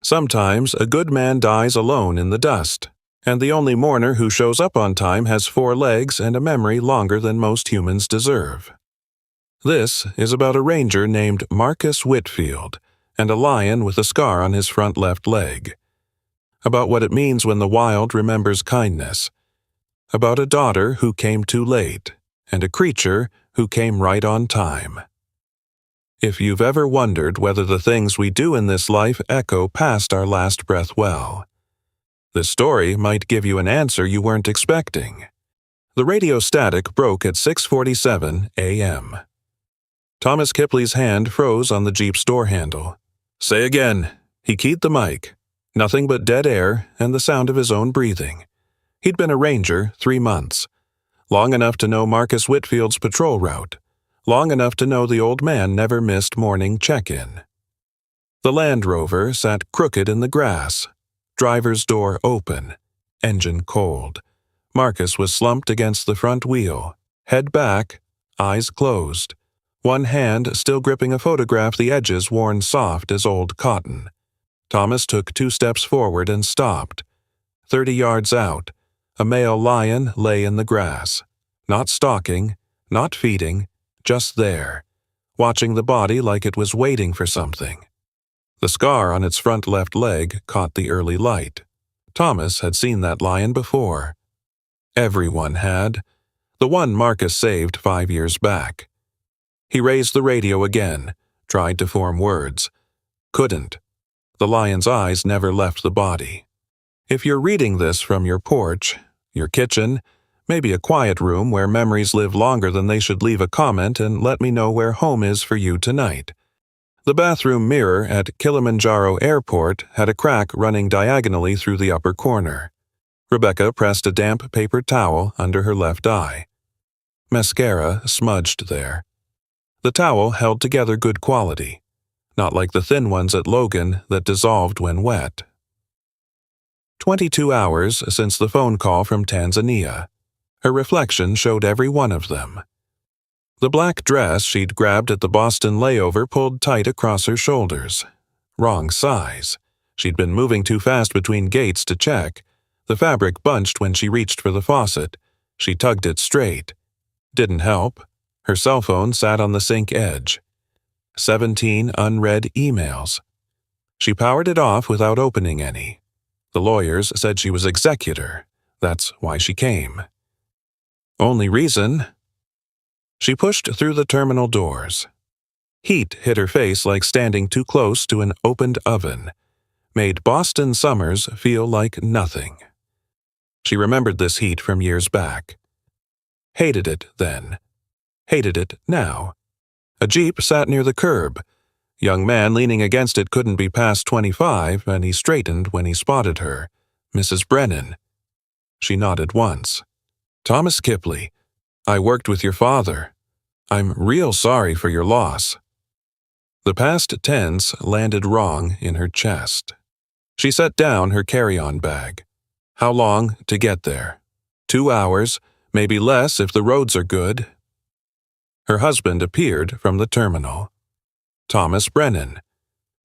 Sometimes a good man dies alone in the dust, and the only mourner who shows up on time has 4 legs and a memory longer than most humans deserve. This is about a ranger named Marcus Whitfield and a lion with a scar on his front left leg. About what it means when the wild remembers kindness. About a daughter who came too late and a creature who came right on time. If you've ever wondered whether the things we do in this life echo past our last breath well, this story might give you an answer you weren't expecting. The radio static broke at 6:47 a.m. Thomas Kipley's hand froze on the Jeep's door handle. "Say again." He keyed the mic. Nothing but dead air and the sound of his own breathing. He'd been a ranger 3 months, long enough to know Marcus Whitfield's patrol route, long enough to know the old man never missed morning check-in. The Land Rover sat crooked in the grass, driver's door open, engine cold. Marcus was slumped against the front wheel, head back, eyes closed, one hand still gripping a photograph, the edges worn soft as old cotton. Thomas took 2 steps forward and stopped. 30 yards out, a male lion lay in the grass, not stalking, not feeding, just there, watching the body like it was waiting for something. The scar on its front left leg caught the early light. Thomas had seen that lion before. Everyone had. The one Marcus saved 5 years back. He raised the radio again, tried to form words. Couldn't. The lion's eyes never left the body. If you're reading this from your porch, your kitchen, maybe a quiet room where memories live longer than they should, leave a comment and let me know where home is for you tonight. The bathroom mirror at Kilimanjaro Airport had a crack running diagonally through the upper corner. Rebecca pressed a damp paper towel under her left eye. Mascara smudged there. The towel held together good quality, not like the thin ones at Logan that dissolved when wet. 22 hours since the phone call from Tanzania. Her reflection showed every one of them. The black dress she'd grabbed at the Boston layover pulled tight across her shoulders. Wrong size. She'd been moving too fast between gates to check. The fabric bunched when she reached for the faucet. She tugged it straight. Didn't help. Her cell phone sat on the sink edge. 17 unread emails. She powered it off without opening any. The lawyers said she was executor. That's why she came. Only reason? She pushed through the terminal doors. Heat hit her face like standing too close to an opened oven. Made Boston summers feel like nothing. She remembered this heat from years back. Hated it then. Hated it now. A Jeep sat near the curb. Young man leaning against it couldn't be past 25, and he straightened when he spotted her. Mrs. Brennan. She nodded once. "Thomas Kipley, I worked with your father. I'm real sorry for your loss." The past tense landed wrong in her chest. She set down her carry-on bag. How long to get there? 2 hours, maybe less if the roads are good. Her husband appeared from the terminal. Thomas Brennan.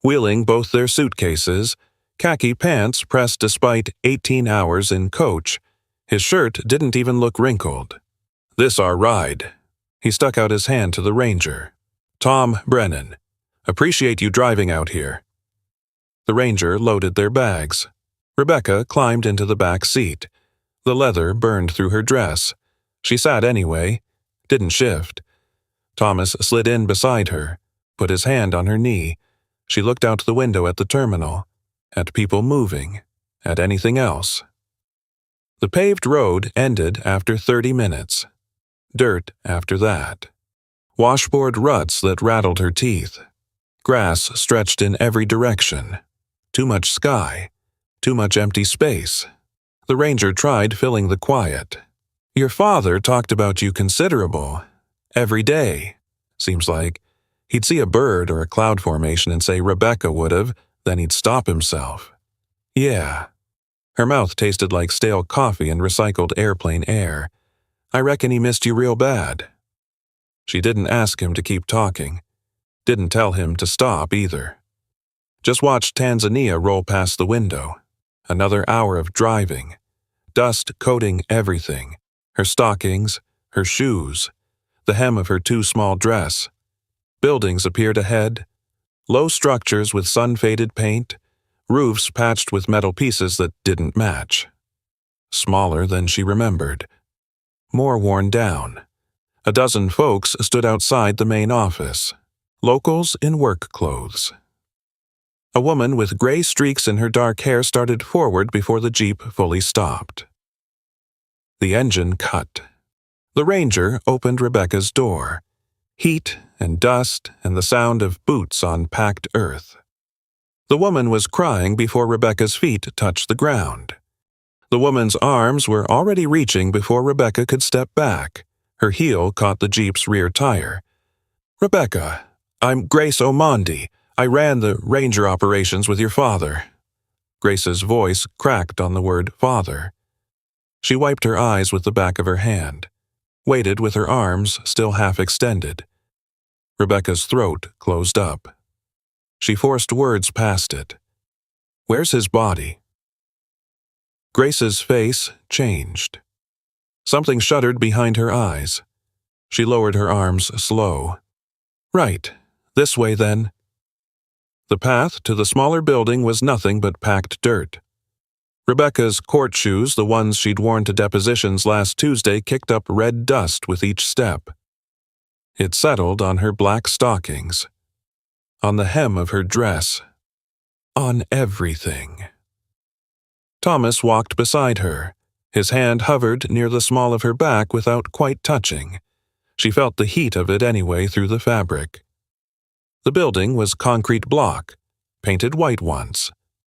Wheeling both their suitcases, khaki pants pressed despite 18 hours in coach. His shirt didn't even look wrinkled. "This our ride." He stuck out his hand to the ranger. "Tom Brennan. Appreciate you driving out here." The ranger loaded their bags. Rebecca climbed into the back seat. The leather burned through her dress. She sat anyway, didn't shift. Thomas slid in beside her, put his hand on her knee. She looked out the window at the terminal, at people moving, at anything else. The paved road ended after 30 minutes. Dirt after that. Washboard ruts that rattled her teeth. Grass stretched in every direction. Too much sky. Too much empty space. The ranger tried filling the quiet. "Your father talked about you considerable. Every day. Seems like he'd see a bird or a cloud formation and say Rebecca would've, then he'd stop himself." "Yeah." Her mouth tasted like stale coffee and recycled airplane air. "I reckon he missed you real bad." She didn't ask him to keep talking. Didn't tell him to stop either. Just watched Tanzania roll past the window. Another hour of driving. Dust coating everything. Her stockings, her shoes, the hem of her too small dress. Buildings appeared ahead. Low structures with sun-faded paint. Roofs patched with metal pieces that didn't match. Smaller than she remembered. More worn down. A dozen folks stood outside the main office. Locals in work clothes. A woman with gray streaks in her dark hair started forward before the Jeep fully stopped. The engine cut. The ranger opened Rebecca's door. Heat and dust and the sound of boots on packed earth. The woman was crying before Rebecca's feet touched the ground. The woman's arms were already reaching before Rebecca could step back. Her heel caught the Jeep's rear tire. "Rebecca, I'm Grace Omondi. I ran the ranger operations with your father." Grace's voice cracked on the word father. She wiped her eyes with the back of her hand, waited with her arms still half extended. Rebecca's throat closed up. She forced words past it. "Where's his body?" Grace's face changed. Something shuddered behind her eyes. She lowered her arms slow. "Right. This way, then." The path to the smaller building was nothing but packed dirt. Rebecca's court shoes, the ones she'd worn to depositions last Tuesday, kicked up red dust with each step. It settled on her black stockings, on the hem of her dress, on everything. Thomas walked beside her. His hand hovered near the small of her back without quite touching. She felt the heat of it anyway through the fabric. The building was concrete block, painted white once,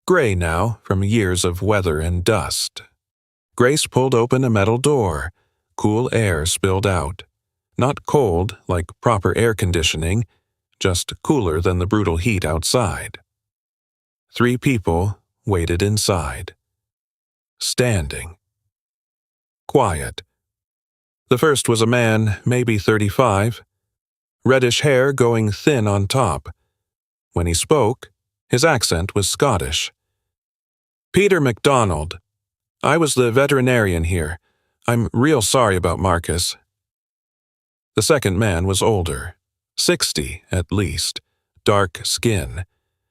gray now from years of weather and dust. Grace pulled open a metal door. Cool air spilled out. Not cold like proper air conditioning, just cooler than the brutal heat outside. 3 people waited inside. Standing. Quiet. The first was a man, maybe 35, reddish hair going thin on top. When he spoke, his accent was Scottish. "Peter MacDonald. I was the veterinarian here. I'm real sorry about Marcus." The second man was older, 60 at least, dark skin.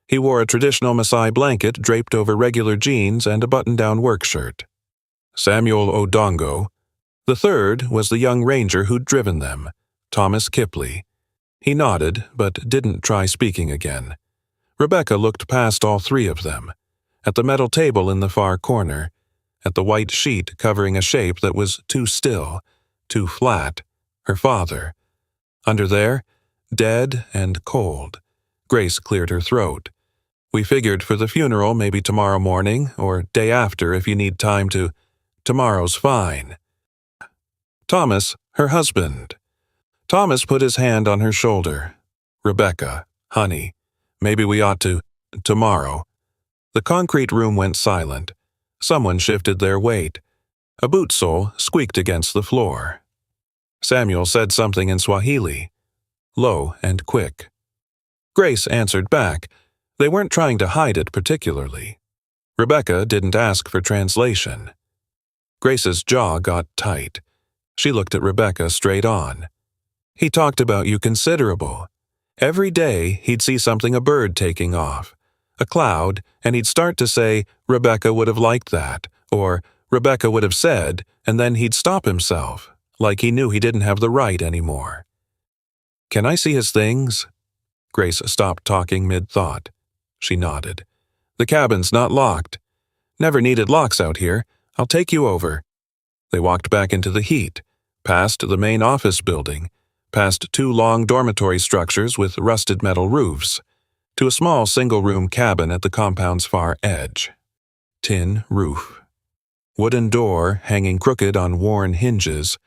He wore a traditional Maasai blanket draped over regular jeans and a button-down work shirt. Samuel Odongo. The third was the young ranger who'd driven them, Thomas Kipley. He nodded, but didn't try speaking again. Rebecca looked past all 3 of them, at the metal table in the far corner, at the white sheet covering a shape that was too still, too flat, her father. Under there, dead and cold. Grace cleared her throat. "We figured for the funeral maybe tomorrow morning, or day after if you need time to. Tomorrow's fine." Thomas, her husband. Thomas put his hand on her shoulder. "Rebecca, honey, maybe we ought to. Tomorrow." The concrete room went silent. Someone shifted their weight. A boot sole squeaked against the floor. Samuel said something in Swahili, low and quick. Grace answered back. They weren't trying to hide it particularly. Rebecca didn't ask for translation. Grace's jaw got tight. She looked at Rebecca straight on. "He talked about you considerable. Every day he'd see something a bird taking off, a cloud, and he'd start to say, 'Rebecca would have liked that,' or 'Rebecca would have said,' and then he'd stop himself, like he knew he didn't have the right anymore." "Can I see his things?" Grace stopped talking mid-thought. She nodded. "The cabin's not locked. Never needed locks out here. I'll take you over." They walked back into the heat, past the main office building, past 2 long dormitory structures with rusted metal roofs, to a small single-room cabin at the compound's far edge. Tin roof. Wooden door hanging crooked on worn hinges.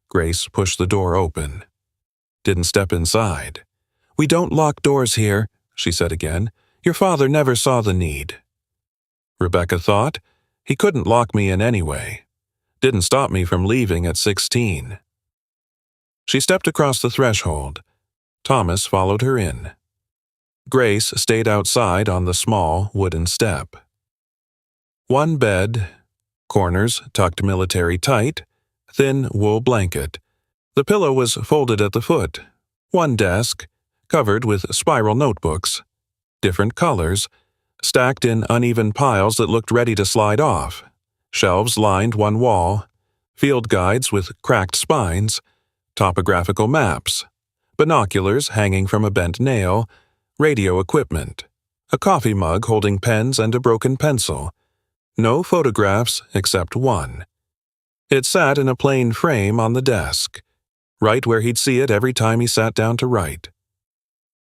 Grace pushed the door open. Didn't step inside. "We don't lock doors here," she said again. "Your father never saw the need." Rebecca thought, he couldn't lock me in anyway. Didn't stop me from leaving at 16. She stepped across the threshold. Thomas followed her in. Grace stayed outside on the small wooden step. One bed, corners tucked military tight, thin wool blanket. The pillow was folded at the foot. One desk, covered with spiral notebooks, different colors, stacked in uneven piles that looked ready to slide off. Shelves lined one wall, field guides with cracked spines, topographical maps, binoculars hanging from a bent nail, radio equipment, a coffee mug holding pens and a broken pencil. No photographs except one. It sat in a plain frame on the desk, right where he'd see it every time he sat down to write.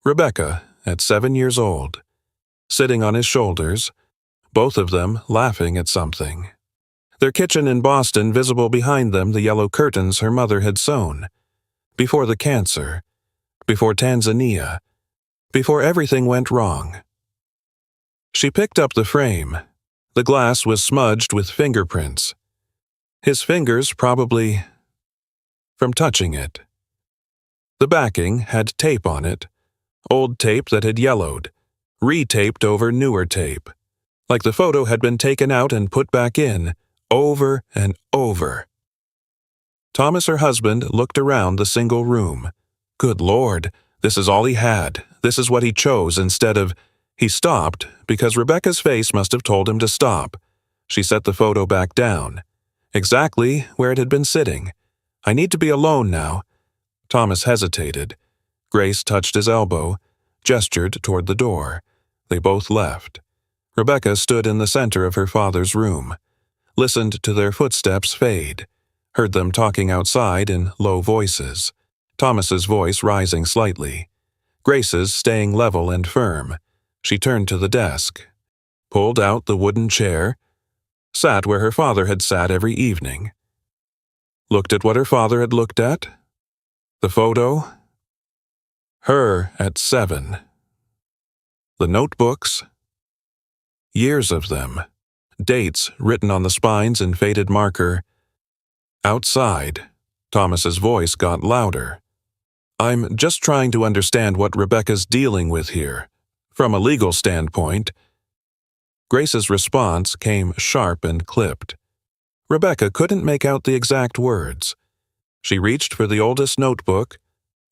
Rebecca, at 7 years old, sitting on his shoulders, both of them laughing at something. Their kitchen in Boston visible behind them, the yellow curtains her mother had sewn. Before the cancer, before Tanzania, before everything went wrong. She picked up the frame. The glass was smudged with fingerprints. His fingers probably from touching it. The backing had tape on it, old tape that had yellowed, retaped over newer tape, like the photo had been taken out and put back in, over and over. Thomas, her husband, looked around the single room. Good Lord, this is all he had. This is what he chose instead of... He stopped because Rebecca's face must have told him to stop. She set the photo back down, exactly where it had been sitting. I need to be alone now. Thomas hesitated. Grace touched his elbow, gestured toward the door. They both left. Rebecca stood in the center of her father's room, listened to their footsteps fade, heard them talking outside in low voices, Thomas's voice rising slightly, Grace's staying level and firm. She turned to the desk, pulled out the wooden chair, sat where her father had sat every evening, looked at what her father had looked at, the photo, her at 7, the notebooks, years of them, dates written on the spines in faded marker. Outside, Thomas's voice got louder. I'm just trying to understand what Rebecca's dealing with here, from a legal standpoint. Grace's response came sharp and clipped. Rebecca couldn't make out the exact words. She reached for the oldest notebook,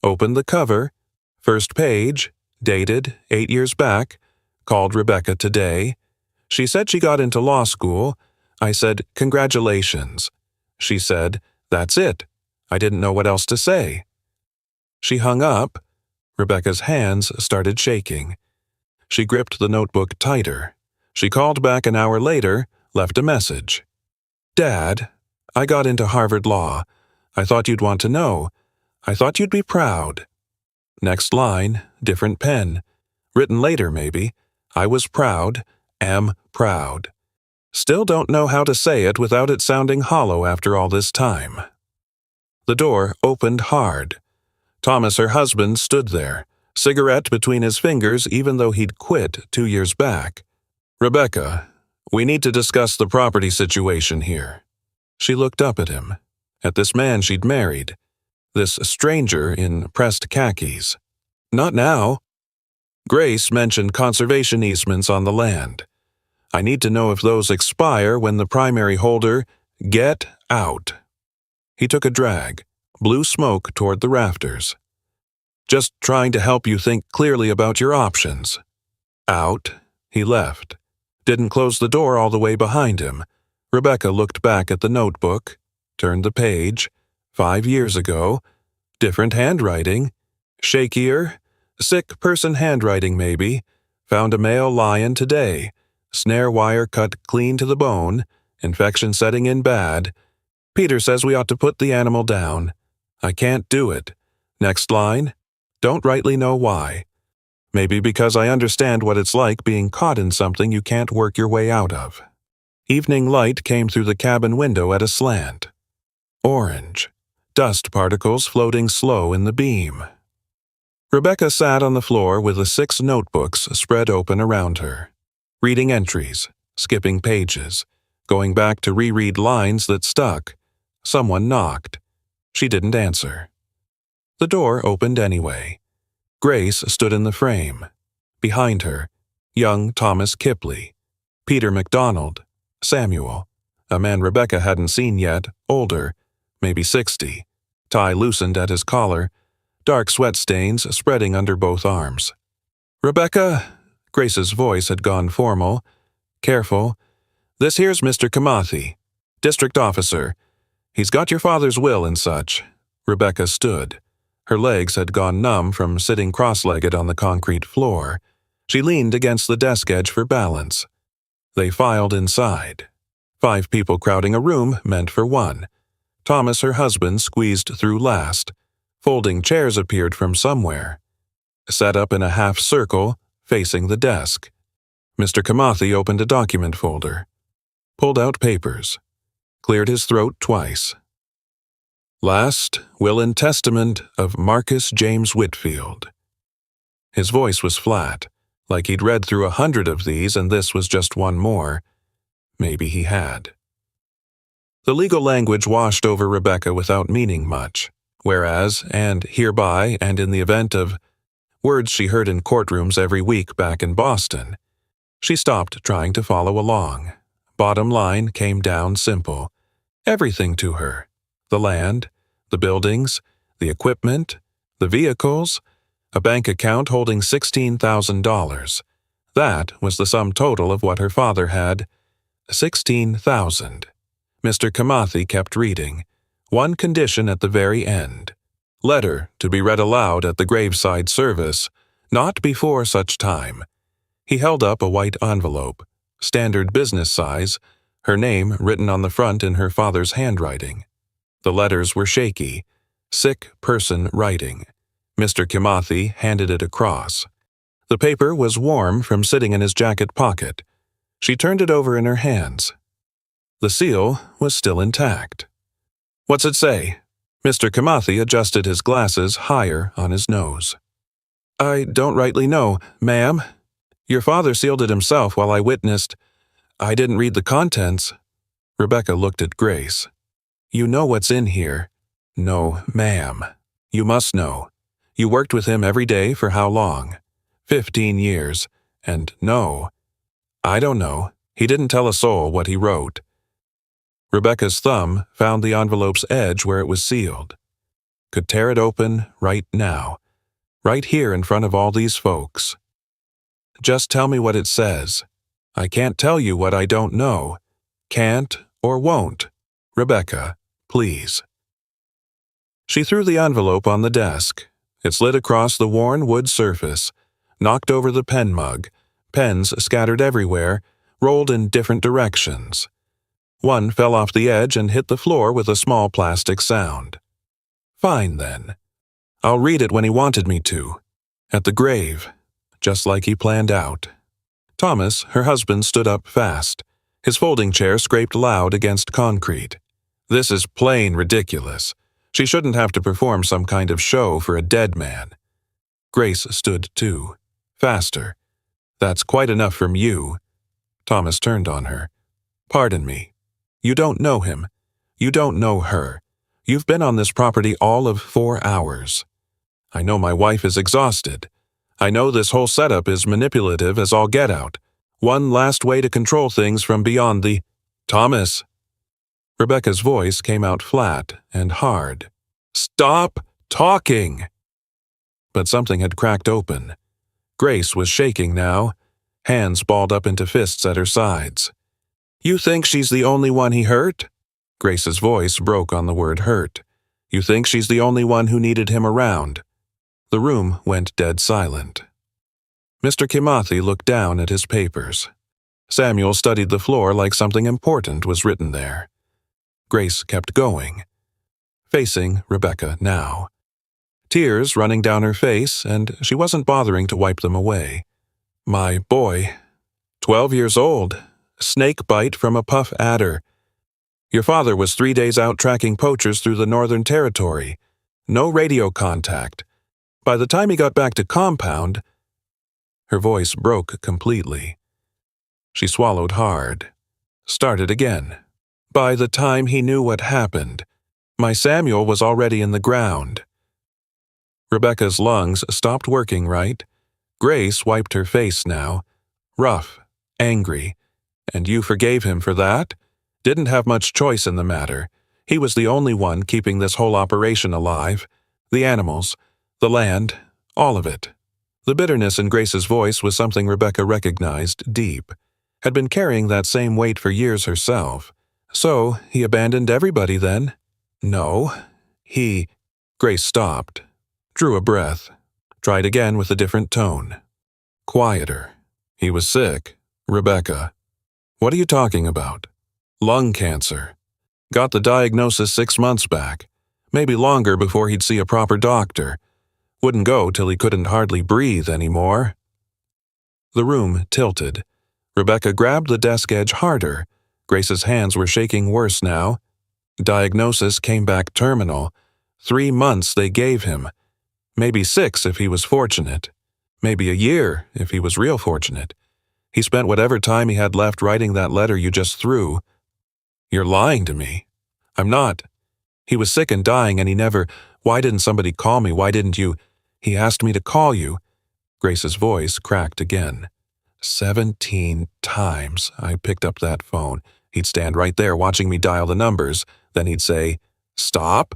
opened the cover, first page, dated 8 years back, called Rebecca today. She said she got into law school. I said, congratulations. She said, that's it. I didn't know what else to say. She hung up. Rebecca's hands started shaking. She gripped the notebook tighter. She called back an hour later, left a message. Dad, I got into Harvard Law. I thought you'd want to know. I thought you'd be proud. Next line, different pen. Written later, maybe. I was proud, am proud. Still don't know how to say it without it sounding hollow after all this time. The door opened hard. Thomas, her husband, stood there, cigarette between his fingers even though he'd quit 2 years back. Rebecca, we need to discuss the property situation here. She looked up at him, at this man she'd married, this stranger in pressed khakis. Not now. Grace mentioned conservation easements on the land. I need to know if those expire when the primary holder... Get out. He took a drag, blew smoke toward the rafters. Just trying to help you think clearly about your options. Out. He left. Didn't close the door all the way behind him. Rebecca looked back at the notebook, turned the page. 5 years ago. Different handwriting. Shakier. Sick person handwriting, maybe. Found a male lion today. Snare wire cut clean to the bone. Infection setting in bad. Peter says we ought to put the animal down. I can't do it. Next line. Don't rightly know why. Maybe because I understand what it's like being caught in something you can't work your way out of. Evening light came through the cabin window at a slant. Orange. Dust particles floating slow in the beam. Rebecca sat on the floor with the 6 notebooks spread open around her, reading entries, skipping pages, going back to reread lines that stuck. Someone knocked. She didn't answer. The door opened anyway. Grace stood in the frame. Behind her, young Thomas Kipley, Peter MacDonald, Samuel, a man Rebecca hadn't seen yet, older, maybe 60, tie loosened at his collar, dark sweat stains spreading under both arms. "Rebecca," Grace's voice had gone formal, careful. "This here's Mr. Kamathi, district officer. He's got your father's will and such." Rebecca stood. Her legs had gone numb from sitting cross-legged on the concrete floor. She leaned against the desk edge for balance. They filed inside. 5 people crowding a room meant for one. Thomas, her husband, squeezed through last. Folding chairs appeared from somewhere. Set up in a half circle, facing the desk. Mr. Kamathi opened a document folder. Pulled out papers. Cleared his throat twice. "Last will and testament of Marcus James Whitfield." His voice was flat, like he'd read through 100 of these and this was just one more. Maybe he had. The legal language washed over Rebecca without meaning much, whereas, and hereby, and in the event of, words she heard in courtrooms every week back in Boston. She stopped trying to follow along. Bottom line came down simple. Everything to her. The land, the buildings, the equipment, the vehicles, a bank account holding $16,000. That was the sum total of what her father had. 16,000. Mr. Kamathi kept reading. One condition at the very end. Letter to be read aloud at the graveside service, not before such time. He held up a white envelope, standard business size, her name written on the front in her father's handwriting. The letters were shaky, sick person writing. Mr. Kamathi handed it across. The paper was warm from sitting in his jacket pocket. She turned it over in her hands. The seal was still intact. "What's it say?" Mr. Kamathi adjusted his glasses higher on his nose. "I don't rightly know, ma'am. Your father sealed it himself while I witnessed. I didn't read the contents." Rebecca looked at Grace. "You know what's in here." "No, ma'am. You must know. You worked with him every day for how long? 15 years. And no. I don't know. He didn't tell a soul what he wrote." Rebecca's thumb found the envelope's edge where it was sealed. Could tear it open right now. Right here in front of all these folks. "Just tell me what it says. I can't tell you what I don't know. Can't or won't. Rebecca, please." She threw the envelope on the desk. It slid across the worn wood surface, knocked over the pen mug, pens scattered everywhere, rolled in different directions. One fell off the edge and hit the floor with a small plastic sound. "Fine, then. I'll read it when he wanted me to. At the grave, just like he planned out." Thomas, her husband, stood up fast. His folding chair scraped loud against concrete. "This is plain ridiculous. She shouldn't have to perform some kind of show for a dead man." Grace stood too. Faster. "That's quite enough from you." Thomas turned on her. "Pardon me. You don't know him. You don't know her. You've been on this property all of 4 hours. I know my wife is exhausted. I know this whole setup is manipulative as all get out. One last way to control things from beyond the— Thomas." Rebecca's voice came out flat and hard. "Stop talking!" But something had cracked open. Grace was shaking now, hands balled up into fists at her sides. "You think she's the only one he hurt?" Grace's voice broke on the word hurt. "You think she's the only one who needed him around?" The room went dead silent. Mr. Kamathi looked down at his papers. Samuel studied the floor like something important was written there. Grace kept going. Facing Rebecca now. Tears running down her face, and she wasn't bothering to wipe them away. "My boy. 12 years old. Snake bite from a puff adder. Your father was 3 days out tracking poachers through the Northern Territory. No radio contact. By the time he got back to compound—" Her voice broke completely. She swallowed hard. Started again. "By the time he knew what happened, my Samuel was already in the ground." Rebecca's lungs stopped working right. Grace wiped her face now, rough, angry. And you forgave him for that? Didn't have much choice in the matter. He was the only one keeping this whole operation alive. The animals, the land, all of it. The bitterness in Grace's voice was something Rebecca recognized deep. Had been carrying that same weight for years herself. So, he abandoned everybody then? No. Grace stopped, drew a breath, tried again with a different tone. Quieter. He was sick. Rebecca. What are you talking about? Lung cancer. Got the diagnosis 6 months back. Maybe longer before he'd see a proper doctor. Wouldn't go till he couldn't hardly breathe anymore. The room tilted. Rebecca grabbed the desk edge harder. Grace's hands were shaking worse now. Diagnosis came back terminal. 3 months they gave him. Maybe 6 if he was fortunate. Maybe a year if he was real fortunate. He spent whatever time he had left writing that letter you just threw. You're lying to me. I'm not. He was sick and dying and he never— Why didn't somebody call me? Why didn't you— He asked me to call you. Grace's voice cracked again. 17 times I picked up that phone. He'd stand right there watching me dial the numbers. Then he'd say, "Stop."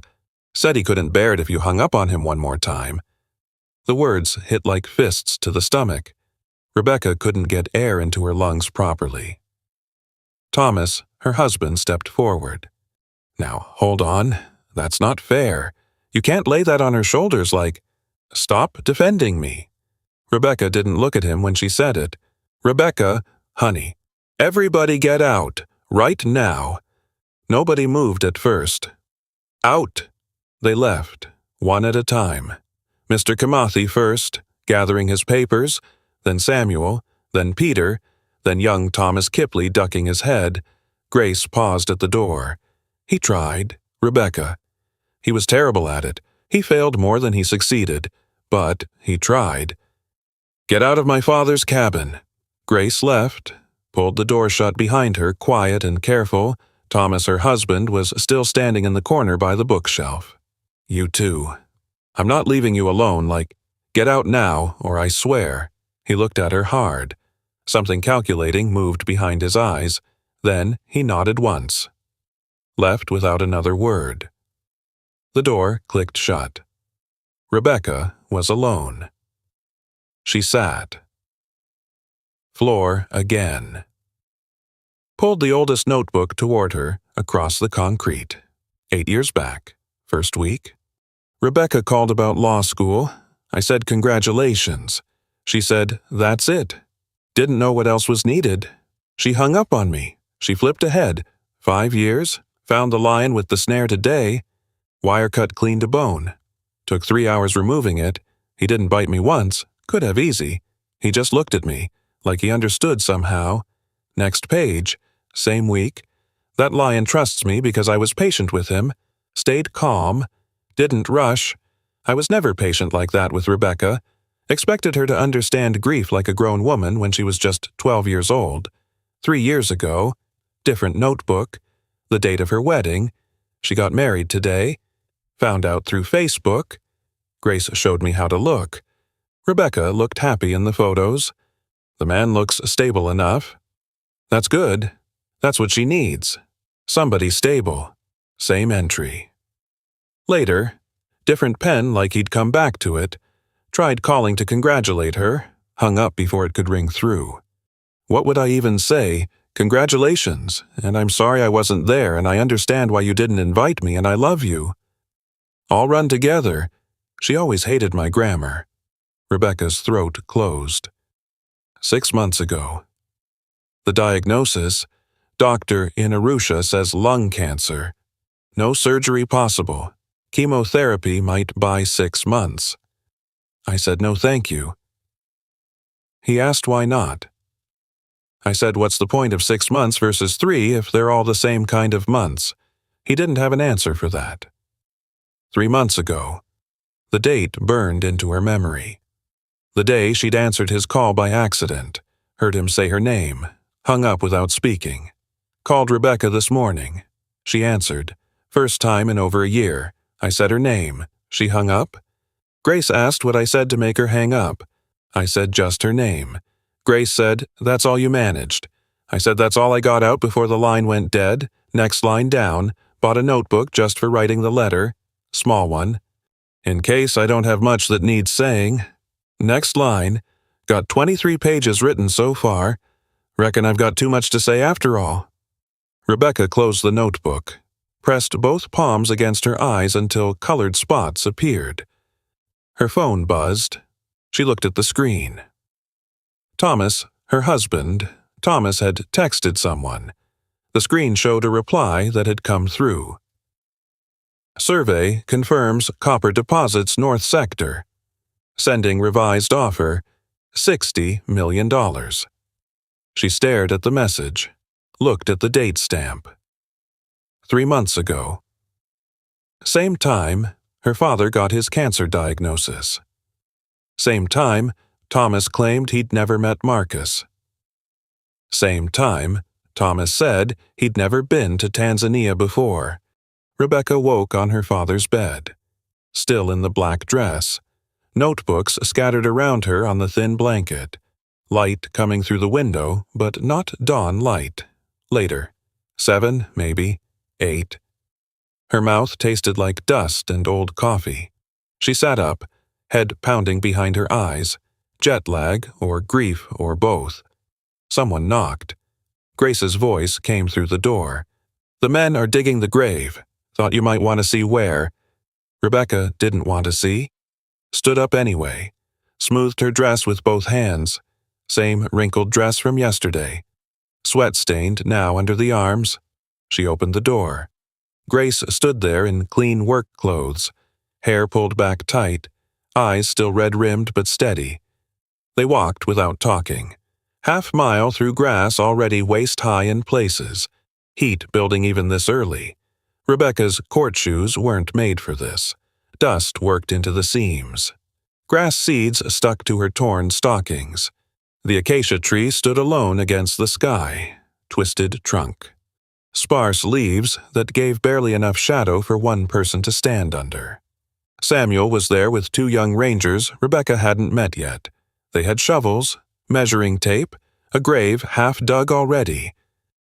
Said he couldn't bear it if you hung up on him one more time. The words hit like fists to the stomach. Rebecca couldn't get air into her lungs properly. Thomas, her husband, stepped forward. Now, hold on. That's not fair. You can't lay that on her shoulders like— Stop defending me. Rebecca didn't look at him when she said it. Rebecca, honey, everybody get out, right now. Nobody moved at first. Out. They left, one at a time. Mr. Kamathi first, gathering his papers, then Samuel, then Peter, then young Thomas Kipley ducking his head. Grace paused at the door. He tried. Rebecca. He was terrible at it. He failed more than he succeeded. But he tried. Get out of my father's cabin. Grace left, pulled the door shut behind her, quiet and careful. Thomas, her husband, was still standing in the corner by the bookshelf. You too. I'm not leaving you alone, like, get out now, or I swear. He looked at her hard. Something calculating moved behind his eyes. Then he nodded once. Left without another word. The door clicked shut. Rebecca was alone. She sat. Floor again. Pulled the oldest notebook toward her, across the concrete. 8 years back. First week. Rebecca called about law school. I said congratulations. She said, that's it. Didn't know what else was needed. She hung up on me. She flipped ahead. 5 years. Found the lion with the snare today. Wire cut clean to bone. Took 3 hours removing it. He didn't bite me once. Could have easy. He just looked at me, like he understood somehow. Next page. Same week. That lion trusts me because I was patient with him. Stayed calm. Didn't rush. I was never patient like that with Rebecca. Expected her to understand grief like a grown woman when she was just 12 years old. 3 years ago. Different notebook. The date of her wedding. She got married today. Found out through Facebook. Grace showed me how to look. Rebecca looked happy in the photos. The man looks stable enough. That's good. That's what she needs. Somebody stable. Same entry. Later, different pen like he'd come back to it. Tried calling to congratulate her. Hung up before it could ring through. What would I even say? Congratulations, and I'm sorry I wasn't there, and I understand why you didn't invite me, and I love you. All run together. She always hated my grammar. Rebecca's throat closed. 6 months ago. The diagnosis, doctor in Arusha says lung cancer. No surgery possible. Chemotherapy might buy 6 months. I said no thank you. He asked why not. I said what's the point of 6 months versus 3 if they're all the same kind of months? He didn't have an answer for that. 3 months ago. The date burned into her memory. The day she'd answered his call by accident, heard him say her name, hung up without speaking. Called Rebecca this morning. She answered. First time in over a year. I said her name. She hung up. Grace asked what I said to make her hang up. I said just her name. Grace said, "That's all you managed." I said that's all I got out before the line went dead. Next line down, bought a notebook just for writing the letter. Small one. In case I don't have much that needs saying. Next line, got 23 pages written so far. Reckon I've got too much to say after all. Rebecca closed the notebook, pressed both palms against her eyes until colored spots appeared. Her phone buzzed. She looked at the screen. Thomas, her husband, Thomas had texted someone. The screen showed a reply that had come through. Survey confirms copper deposits North Sector. Sending revised offer, $60 million. She stared at the message, looked at the date stamp. 3 months ago. Same time, her father got his cancer diagnosis. Same time, Thomas claimed he'd never met Marcus. Same time, Thomas said he'd never been to Tanzania before. Rebecca woke on her father's bed, still in the black dress, notebooks scattered around her on the thin blanket, light coming through the window, but not dawn light. Later. 7, maybe. 8. Her mouth tasted like dust and old coffee. She sat up, head pounding behind her eyes, jet lag or grief or both. Someone knocked. Grace's voice came through the door. "The men are digging the grave. Thought you might want to see where." Rebecca didn't want to see. Stood up anyway. Smoothed her dress with both hands. Same wrinkled dress from yesterday. Sweat-stained now under the arms. She opened the door. Grace stood there in clean work clothes, hair pulled back tight, eyes still red-rimmed but steady. They walked without talking. Half-mile through grass already waist-high in places, heat building even this early. Rebecca's court shoes weren't made for this. Dust worked into the seams. Grass seeds stuck to her torn stockings. The acacia tree stood alone against the sky, twisted trunk. Sparse leaves that gave barely enough shadow for one person to stand under. Samuel was there with 2 young rangers Rebecca hadn't met yet. They had shovels, measuring tape, a grave half dug already,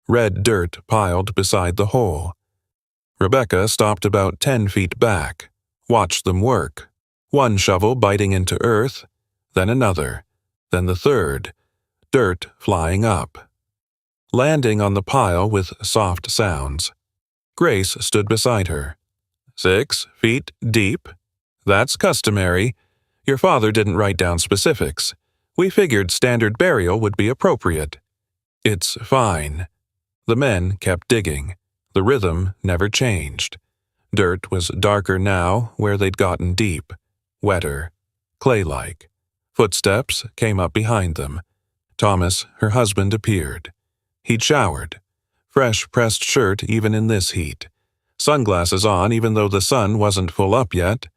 red dirt piled beside the hole. Rebecca stopped about 10 feet back, watched them work, one shovel biting into earth, then another, then the third, dirt flying up. Landing on the pile with soft sounds. Grace stood beside her. 6 feet deep? That's customary. Your father didn't write down specifics. We figured standard burial would be appropriate. It's fine. The men kept digging. The rhythm never changed. Dirt was darker now where they'd gotten deep, wetter, clay-like. Footsteps came up behind them. Thomas, her husband, appeared. He'd showered. Fresh pressed shirt even in this heat. Sunglasses on even though the sun wasn't full up yet.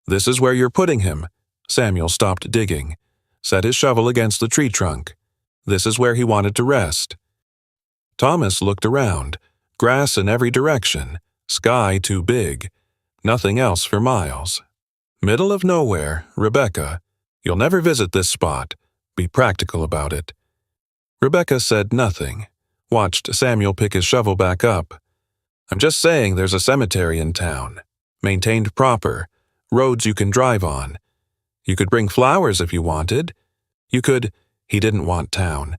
"This is where you're putting him." Samuel stopped digging. Set his shovel against the tree trunk. This is where he wanted to rest. Thomas looked around. Grass in every direction. Sky too big. Nothing else for miles. Middle of nowhere, Rebecca. You'll never visit this spot. Be practical about it. Rebecca said nothing. Watched Samuel pick his shovel back up. "I'm just saying there's a cemetery in town. Maintained proper. Roads you can drive on. You could bring flowers if you wanted. You could—" He didn't want town.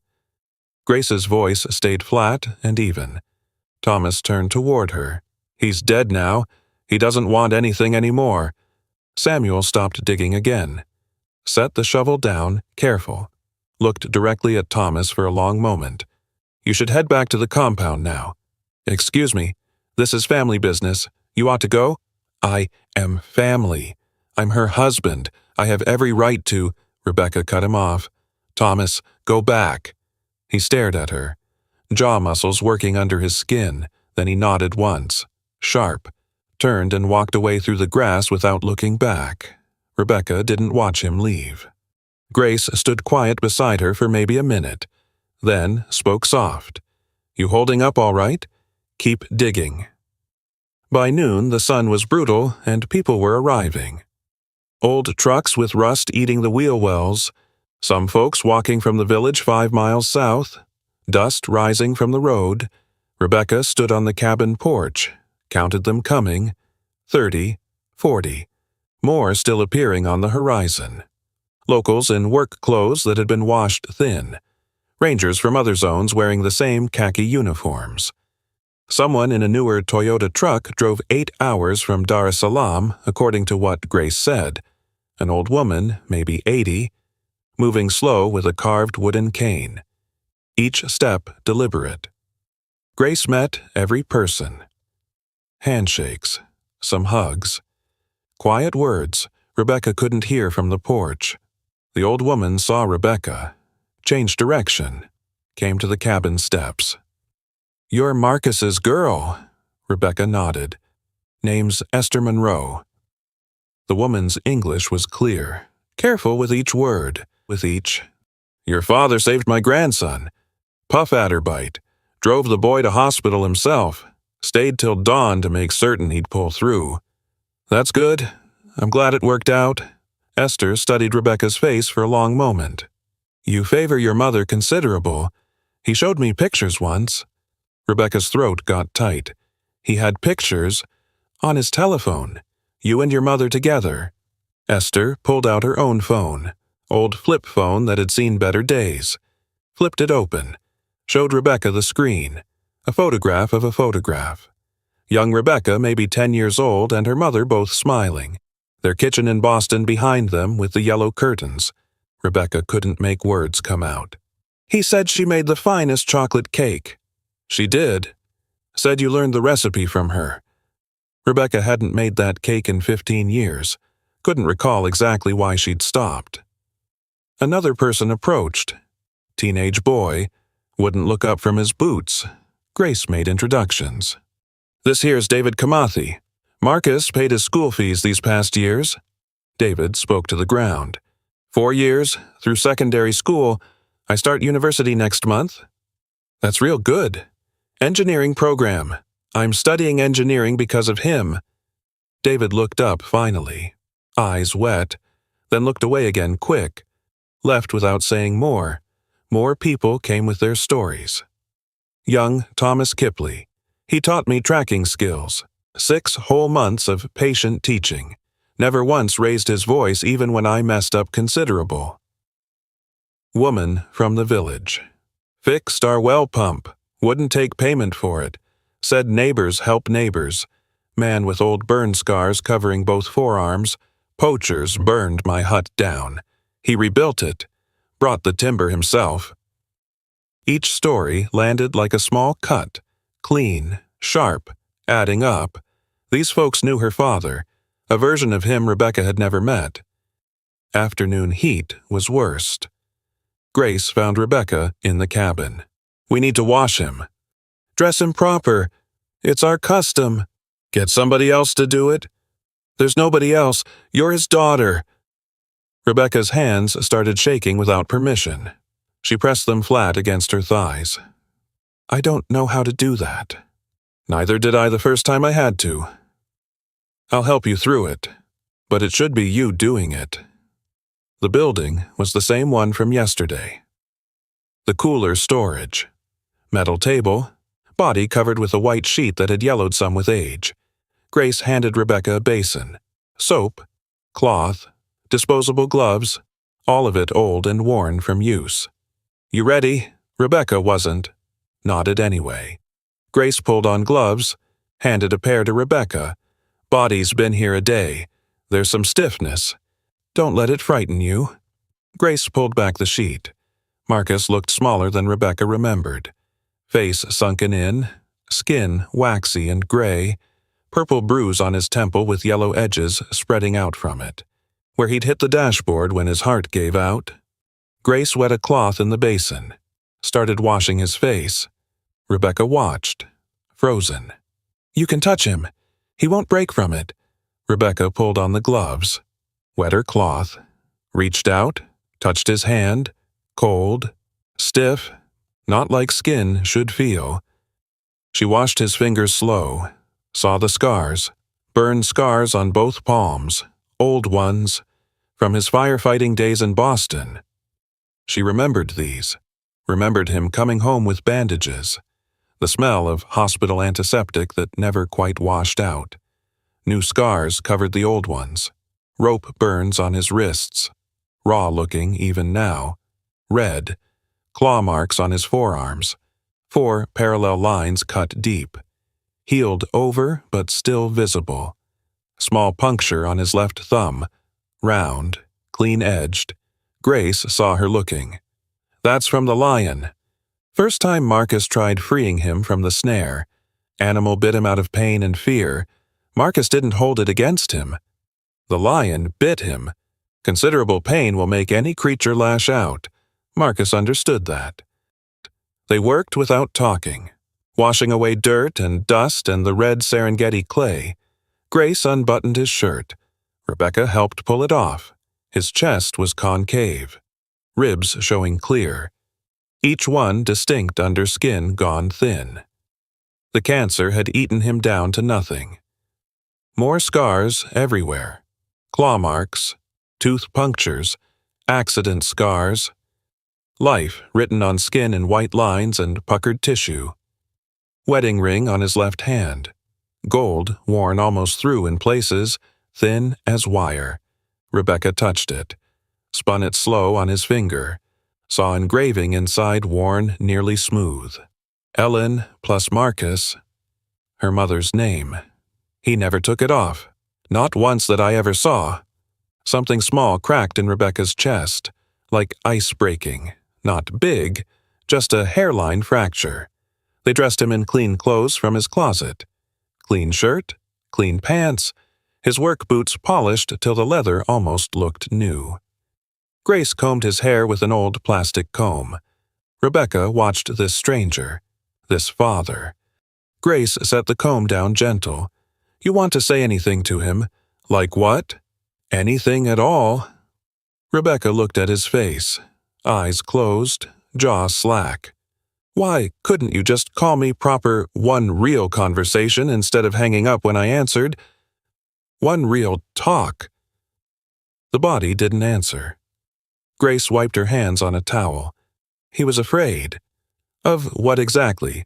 Grace's voice stayed flat and even. Thomas turned toward her. "He's dead now. He doesn't want anything anymore." Samuel stopped digging again. Set the shovel down, careful. Looked directly at Thomas for a long moment. "You should head back to the compound now." "Excuse me. This is family business. You ought to go." "I am family. I'm her husband. I have every right to—" Rebecca cut him off. "Thomas, go back." He stared at her. Jaw muscles working under his skin. Then he nodded once. Sharp. Turned and walked away through the grass without looking back. Rebecca didn't watch him leave. Grace stood quiet beside her for maybe a minute. Then spoke soft. "You holding up all right? Keep digging." By noon, the sun was brutal and people were arriving. Old trucks with rust eating the wheel wells, Some folks walking from the village 5 miles south. Dust rising from the road. Rebecca stood on the cabin porch, counted them coming. 30, 40. More still appearing on the horizon. Locals in work clothes that had been washed thin. Rangers from other zones wearing the same khaki uniforms. Someone in a newer Toyota truck drove 8 hours from Dar es Salaam, according to what Grace said. An old woman, maybe 80, moving slow with a carved wooden cane. Each step deliberate. Grace met every person. Handshakes, some hugs. Quiet words Rebecca couldn't hear from the porch. The old woman saw Rebecca, changed direction, came to the cabin steps. "You're Marcus's girl," Rebecca nodded. "Name's Esther Monroe." The woman's English was clear, careful with each word, with each. "Your father saved my grandson. Puff adder bite. Drove the boy to hospital himself. Stayed till dawn to make certain he'd pull through." "That's good. I'm glad it worked out." Esther studied Rebecca's face for a long moment. "You favor your mother considerable. He showed me pictures once." Rebecca's throat got tight. "He had pictures on his telephone. You and your mother together." Esther pulled out her own phone, old flip phone that had seen better days. Flipped it open. Showed Rebecca the screen. A photograph of a photograph. Young Rebecca, maybe 10 years old, and her mother both smiling. Their kitchen in Boston behind them with the yellow curtains. Rebecca couldn't make words come out. "He said she made the finest chocolate cake." "She did. Said you learned the recipe from her." Rebecca hadn't made that cake in 15 years. Couldn't recall exactly why she'd stopped. Another person approached. Teenage boy. Wouldn't look up from his boots. Grace made introductions. "This here's David Kamathi. Marcus paid his school fees these past years." David spoke to the ground. 4 years, through secondary school. I start university next month." "That's real good. Engineering program. I'm studying engineering because of him." David looked up finally, eyes wet, then looked away again quick, left without saying more. More people came with their stories. "Young Thomas Kipley. He taught me tracking skills. 6 whole months of patient teaching. Never once raised his voice even when I messed up considerable." Woman from the village. "Fixed our well pump. Wouldn't take payment for it. Said neighbors help neighbors. Man with old burn scars covering both forearms. Poachers burned my hut down. He rebuilt it. Brought the timber himself." Each story landed like a small cut. Clean, sharp, adding up. These folks knew her father, a version of him Rebecca had never met. Afternoon heat was worst. Grace found Rebecca in the cabin. "We need to wash him." "Dress him proper. It's our custom." "Get somebody else to do it." "There's nobody else. You're his daughter." Rebecca's hands started shaking without permission. She pressed them flat against her thighs. "I don't know how to do that." "Neither did I the first time I had to." "I'll help you through it, but it should be you doing it." The building was the same one from yesterday. The cooler storage. Metal table. Body covered with a white sheet that had yellowed some with age. Grace handed Rebecca a basin. Soap. Cloth. Disposable gloves. All of it old and worn from use. "You ready?" Rebecca wasn't. Nodded anyway. Grace pulled on gloves. Handed a pair to Rebecca. "Body's been here a day. There's some stiffness. Don't let it frighten you." Grace pulled back the sheet. Marcus looked smaller than Rebecca remembered. Face sunken in, skin waxy and gray, purple bruise on his temple with yellow edges spreading out from it, where he'd hit the dashboard when his heart gave out. Grace wet a cloth in the basin, started washing his face. Rebecca watched, frozen. "You can touch him. He won't break from it." Rebecca pulled on the gloves, wet her cloth, reached out, touched his hand, cold, stiff, not like skin should feel. She washed his fingers slow, saw the scars, burned scars on both palms, old ones, from his firefighting days in Boston. She remembered these, remembered him coming home with bandages, the smell of hospital antiseptic that never quite washed out. New scars covered the old ones, rope burns on his wrists, raw-looking even now, red, claw marks on his forearms, 4 parallel lines cut deep, healed over but still visible, small puncture on his left thumb, round, clean-edged. Grace saw her looking. That's from the lion. First time Marcus tried freeing him from the snare, animal bit him out of pain and fear. Marcus didn't hold it against him. The lion bit him. Considerable pain will make any creature lash out. Marcus understood that. They worked without talking, washing away dirt and dust and the red Serengeti clay. Grace unbuttoned his shirt. Rebecca helped pull it off. His chest was concave, ribs showing clear, each one distinct under skin gone thin. The cancer had eaten him down to nothing. More scars everywhere. Claw marks, tooth punctures, accident scars. Life written on skin in white lines and puckered tissue. Wedding ring on his left hand. Gold worn almost through in places, thin as wire. Rebecca touched it, spun it slow on his finger, saw engraving inside worn nearly smooth. Ellen plus Marcus, her mother's name. He never took it off, not once that I ever saw. Something small cracked in Rebecca's chest, like ice breaking, not big, just a hairline fracture. They dressed him in clean clothes from his closet. Clean shirt, clean pants, his work boots polished till the leather almost looked new. Grace combed his hair with an old plastic comb. Rebecca watched this stranger, this father. Grace set the comb down gentle. You want to say anything to him? Like what? Anything at all. Rebecca looked at his face, eyes closed, jaw slack. Why couldn't you just call me proper one real conversation instead of hanging up when I answered? One real talk. The body didn't answer. Grace wiped her hands on a towel. He was afraid. Of what exactly?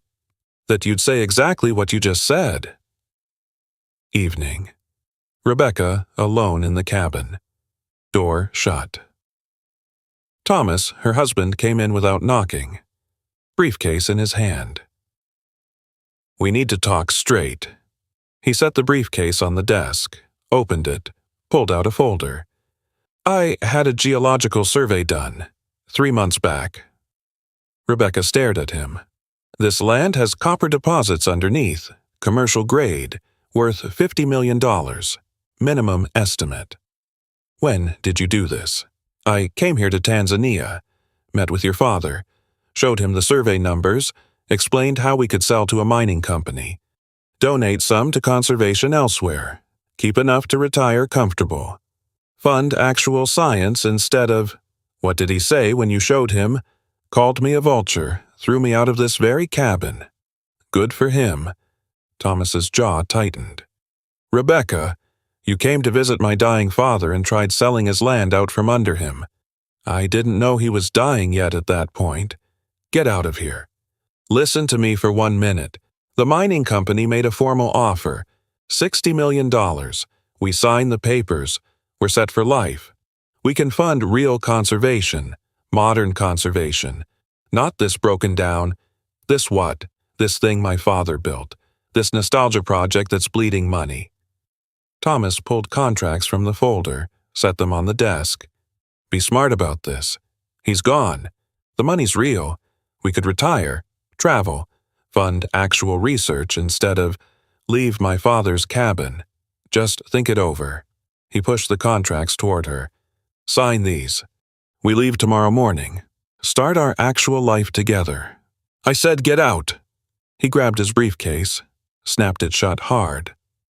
That you'd say exactly what you just said. Evening. Rebecca alone in the cabin. Door shut. Thomas, her husband, came in without knocking. Briefcase in his hand. We need to talk straight. He set the briefcase on the desk, opened it, pulled out a folder. I had a geological survey done, 3 months back. Rebecca stared at him. This land has copper deposits underneath, commercial grade, worth $50 million, minimum estimate. When did you do this? I came here to Tanzania, met with your father, showed him the survey numbers, explained how we could sell to a mining company, donate some to conservation elsewhere, keep enough to retire comfortable, fund actual science instead of, what did he say when you showed him? Called me a vulture, threw me out of this very cabin. Good for him. Thomas's jaw tightened. Rebecca, you came to visit my dying father and tried selling his land out from under him. I didn't know he was dying yet at that point. Get out of here. Listen to me for 1 minute. The mining company made a formal offer. $60 million. We signed the papers. We're set for life. We can fund real conservation, modern conservation. Not this broken down. This what? This thing my father built. This nostalgia project that's bleeding money. Thomas pulled contracts from the folder, set them on the desk. Be smart about this. He's gone. The money's real. We could retire, travel, fund actual research instead of leave my father's cabin. Just think it over. He pushed the contracts toward her. Sign these. We leave tomorrow morning. Start our actual life together. I said get out. He grabbed his briefcase, snapped it shut hard.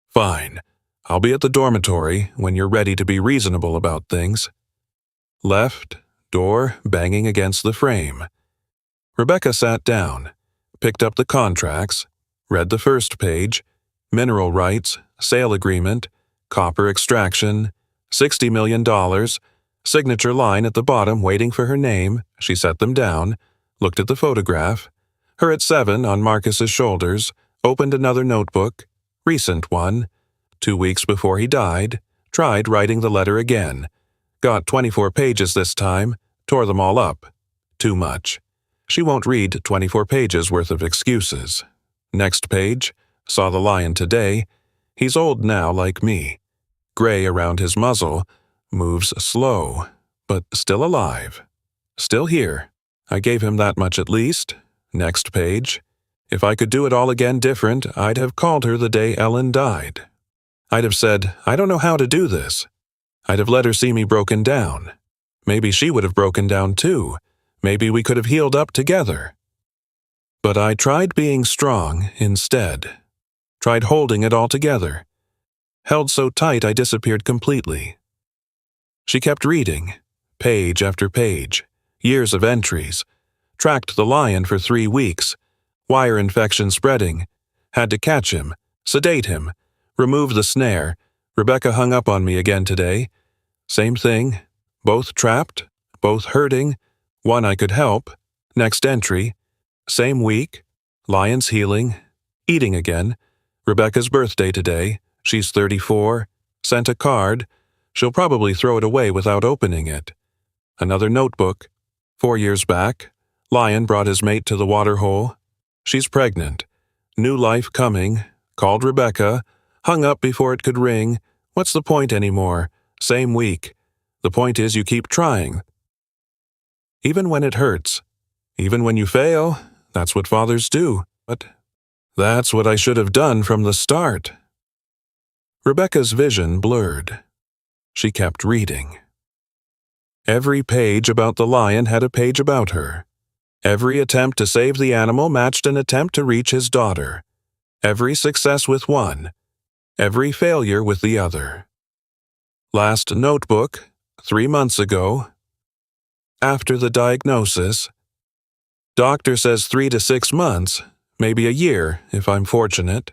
Fine. I'll be at the dormitory when you're ready to be reasonable about things. Left, door banging against the frame. Rebecca sat down, picked up the contracts, read the first page, mineral rights, sale agreement, copper extraction, $60 million, Signature line at the bottom waiting for her name. She set them down, looked at the photograph. Her at 7 on Marcus's shoulders, opened another notebook, recent one, 2 weeks before he died, tried writing the letter again. Got 24 pages this time, tore them all up. Too much. She won't read 24 pages worth of excuses. Next page, saw the lion today. He's old now like me. Gray around his muzzle, moves slow, but still alive. Still here. I gave him that much at least. Next page. If I could do it all again different, I'd have called her the day Ellen died. I'd have said, I don't know how to do this. I'd have let her see me broken down. Maybe she would have broken down too. Maybe we could have healed up together. But I tried being strong instead. Tried holding it all together. Held so tight I disappeared completely. She kept reading, page after page, years of entries. Tracked the lion for 3 weeks. Wire infection spreading. Had to catch him, sedate him, remove the snare. Rebecca hung up on me again today. Same thing. Both trapped, both hurting. One I could help. Next entry. Same week. Lion's healing. Eating again. Rebecca's birthday today. She's 34. Sent a card. She'll probably throw it away without opening it. Another notebook. 4 years back. Lion brought his mate to the waterhole. She's pregnant. New life coming. Called Rebecca. Hung up before it could ring. What's the point anymore? Same week. The point is you keep trying. Even when it hurts. Even when you fail. That's what fathers do. But that's what I should have done from the start. Rebecca's vision blurred. She kept reading. Every page about the lion had a page about her. Every attempt to save the animal matched an attempt to reach his daughter. Every success with one. Every failure with the other. Last notebook, 3 months ago. After the diagnosis. Doctor says 3 to 6 months, maybe a year if I'm fortunate.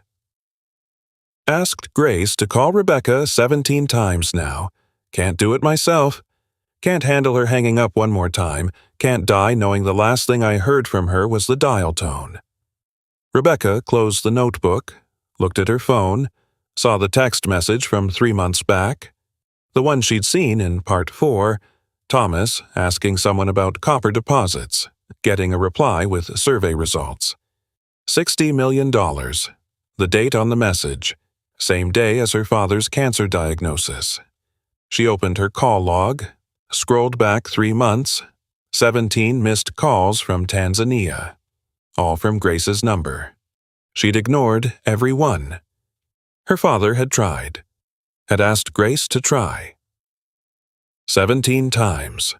Asked Grace to call Rebecca 17 times now. Can't do it myself. Can't handle her hanging up one more time. Can't die knowing the last thing I heard from her was the dial tone. Rebecca closed the notebook, looked at her phone, saw the text message from 3 months back, the one she'd seen in Part 4, Thomas asking someone about copper deposits, getting a reply with survey results. $60 million. The date on the message. Same day as her father's cancer diagnosis. She opened her call log, scrolled back 3 months, 17 missed calls from Tanzania, all from Grace's number. She'd ignored every one. Her father had tried, had asked Grace to try. 17 times.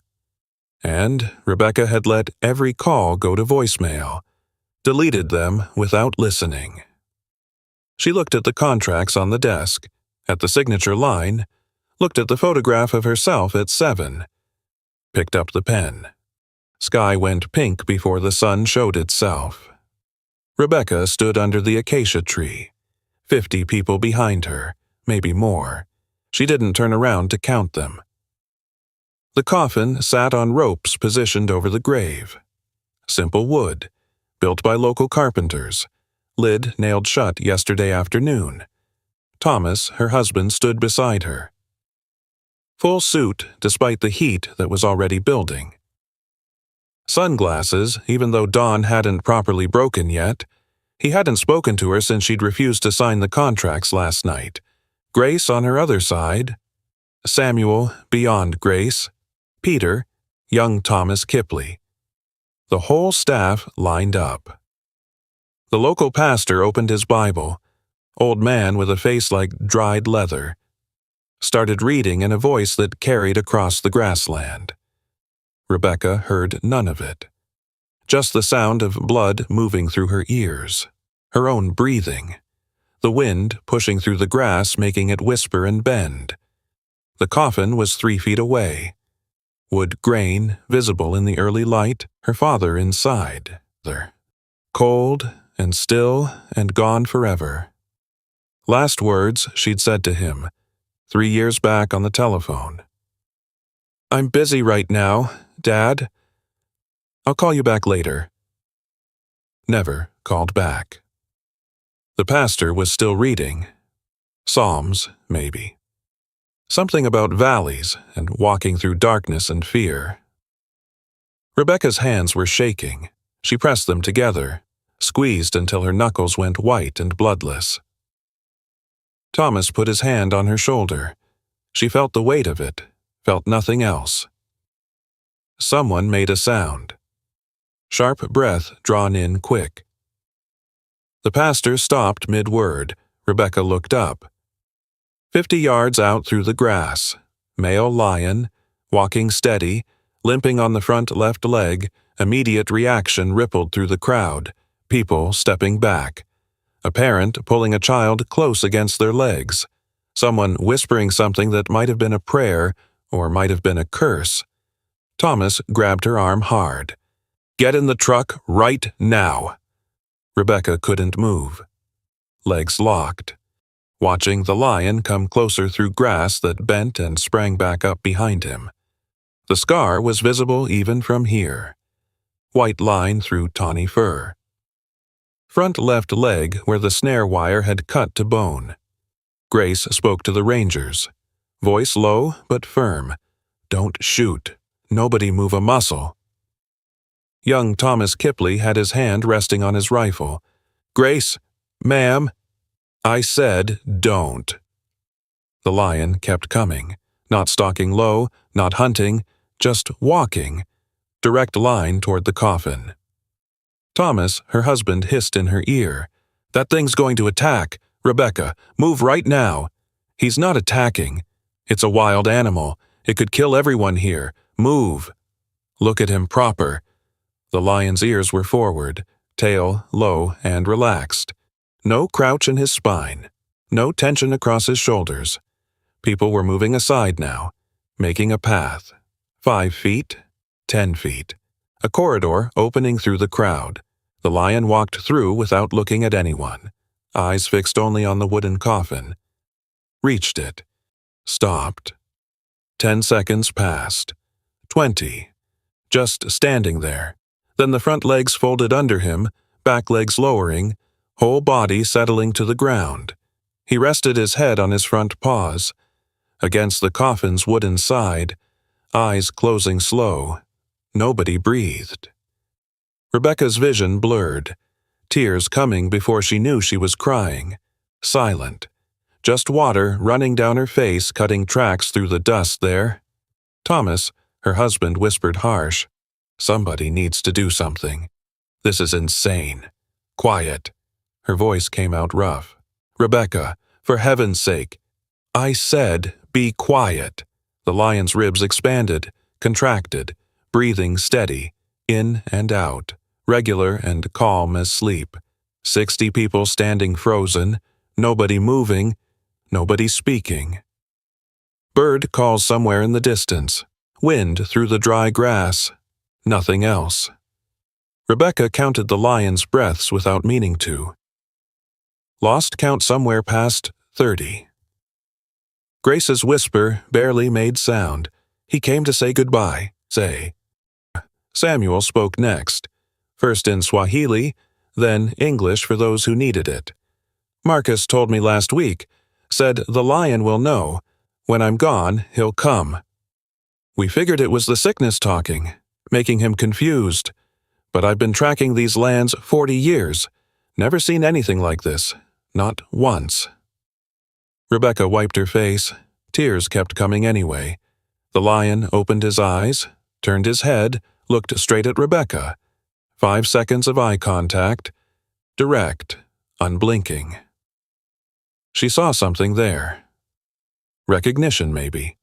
And Rebecca had let every call go to voicemail, deleted them without listening. She looked at the contracts on the desk, at the signature line, looked at the photograph of herself at 7, picked up the pen. Sky went pink before the sun showed itself. Rebecca stood under the acacia tree, 50 people behind her, maybe more. She didn't turn around to count them. The coffin sat on ropes positioned over the grave. Simple wood, built by local carpenters, lid nailed shut yesterday afternoon. Thomas, her husband, stood beside her. Full suit despite the heat that was already building. Sunglasses, even though dawn hadn't properly broken yet. He hadn't spoken to her since she'd refused to sign the contracts last night. Grace on her other side. Samuel beyond Grace. Peter, young Thomas Kipley. The whole staff lined up. The local pastor opened his Bible, old man with a face like dried leather. Started reading in a voice that carried across the grassland. Rebecca heard none of it. Just the sound of blood moving through her ears, her own breathing, the wind pushing through the grass making it whisper and bend. The coffin was 3 feet away. Wood grain visible in the early light, her father inside. There. Cold and still and gone forever. Last words she'd said to him, 3 years back on the telephone. I'm busy right now, Dad. I'll call you back later. Never called back. The pastor was still reading. Psalms, maybe. Something about valleys and walking through darkness and fear. Rebecca's hands were shaking. She pressed them together, squeezed until her knuckles went white and bloodless. Thomas put his hand on her shoulder. She felt the weight of it, felt nothing else. Someone made a sound. Sharp breath drawn in quick. The pastor stopped mid-word. Rebecca looked up. 50 yards out through the grass, male lion, walking steady, limping on the front left leg, immediate reaction rippled through the crowd, people stepping back. A parent pulling a child close against their legs. Someone whispering something that might have been a prayer or might have been a curse. Thomas grabbed her arm hard. "Get in the truck right now." Rebecca couldn't move. Legs locked. Watching the lion come closer through grass that bent and sprang back up behind him. The scar was visible even from here. White line through tawny fur. Front left leg where the snare wire had cut to bone. Grace spoke to the rangers. Voice low but firm. "Don't shoot. Nobody move a muscle." Young Thomas Kipley had his hand resting on his rifle. "Grace, ma'am, I said don't." The lion kept coming, not stalking low, not hunting, just walking, direct line toward the coffin. Thomas, her husband, hissed in her ear. "That thing's going to attack. Rebecca, move right now." "He's not attacking. It's a wild animal. It could kill everyone here. Move." "Look at him proper." The lion's ears were forward, tail low and relaxed. No crouch in his spine. No tension across his shoulders. People were moving aside now, making a path. 5 feet, 10 feet. A corridor opening through the crowd. The lion walked through without looking at anyone, eyes fixed only on the wooden coffin. Reached it. Stopped. 10 seconds passed. 20. Just standing there. Then the front legs folded under him, back legs lowering, whole body settling to the ground. He rested his head on his front paws, against the coffin's wooden side, eyes closing slow. Nobody breathed. Rebecca's vision blurred, tears coming before she knew she was crying. Silent. Just water running down her face, cutting tracks through the dust there. Thomas, her husband, whispered harsh. "Somebody needs to do something. This is insane. Quiet." Her voice came out rough. "Rebecca, for heaven's sake." "I said, be quiet." The lion's ribs expanded, contracted, breathing steady, in and out, regular and calm as sleep. 60 people standing frozen, nobody moving, nobody speaking. Bird calls somewhere in the distance, wind through the dry grass. Nothing else. Rebecca counted the lion's breaths without meaning to. Lost count somewhere past 30. Grace's whisper barely made sound. "He came to say goodbye, say." Samuel spoke next, first in Swahili, then English for those who needed it. "Marcus told me last week, said the lion will know. When I'm gone, he'll come. We figured it was the sickness talking, making him confused. But I've been tracking these lands 40 years. Never seen anything like this. Not once." Rebecca wiped her face. Tears kept coming anyway. The lion opened his eyes, turned his head, looked straight at Rebecca. 5 seconds of eye contact. Direct, unblinking. She saw something there. Recognition, maybe.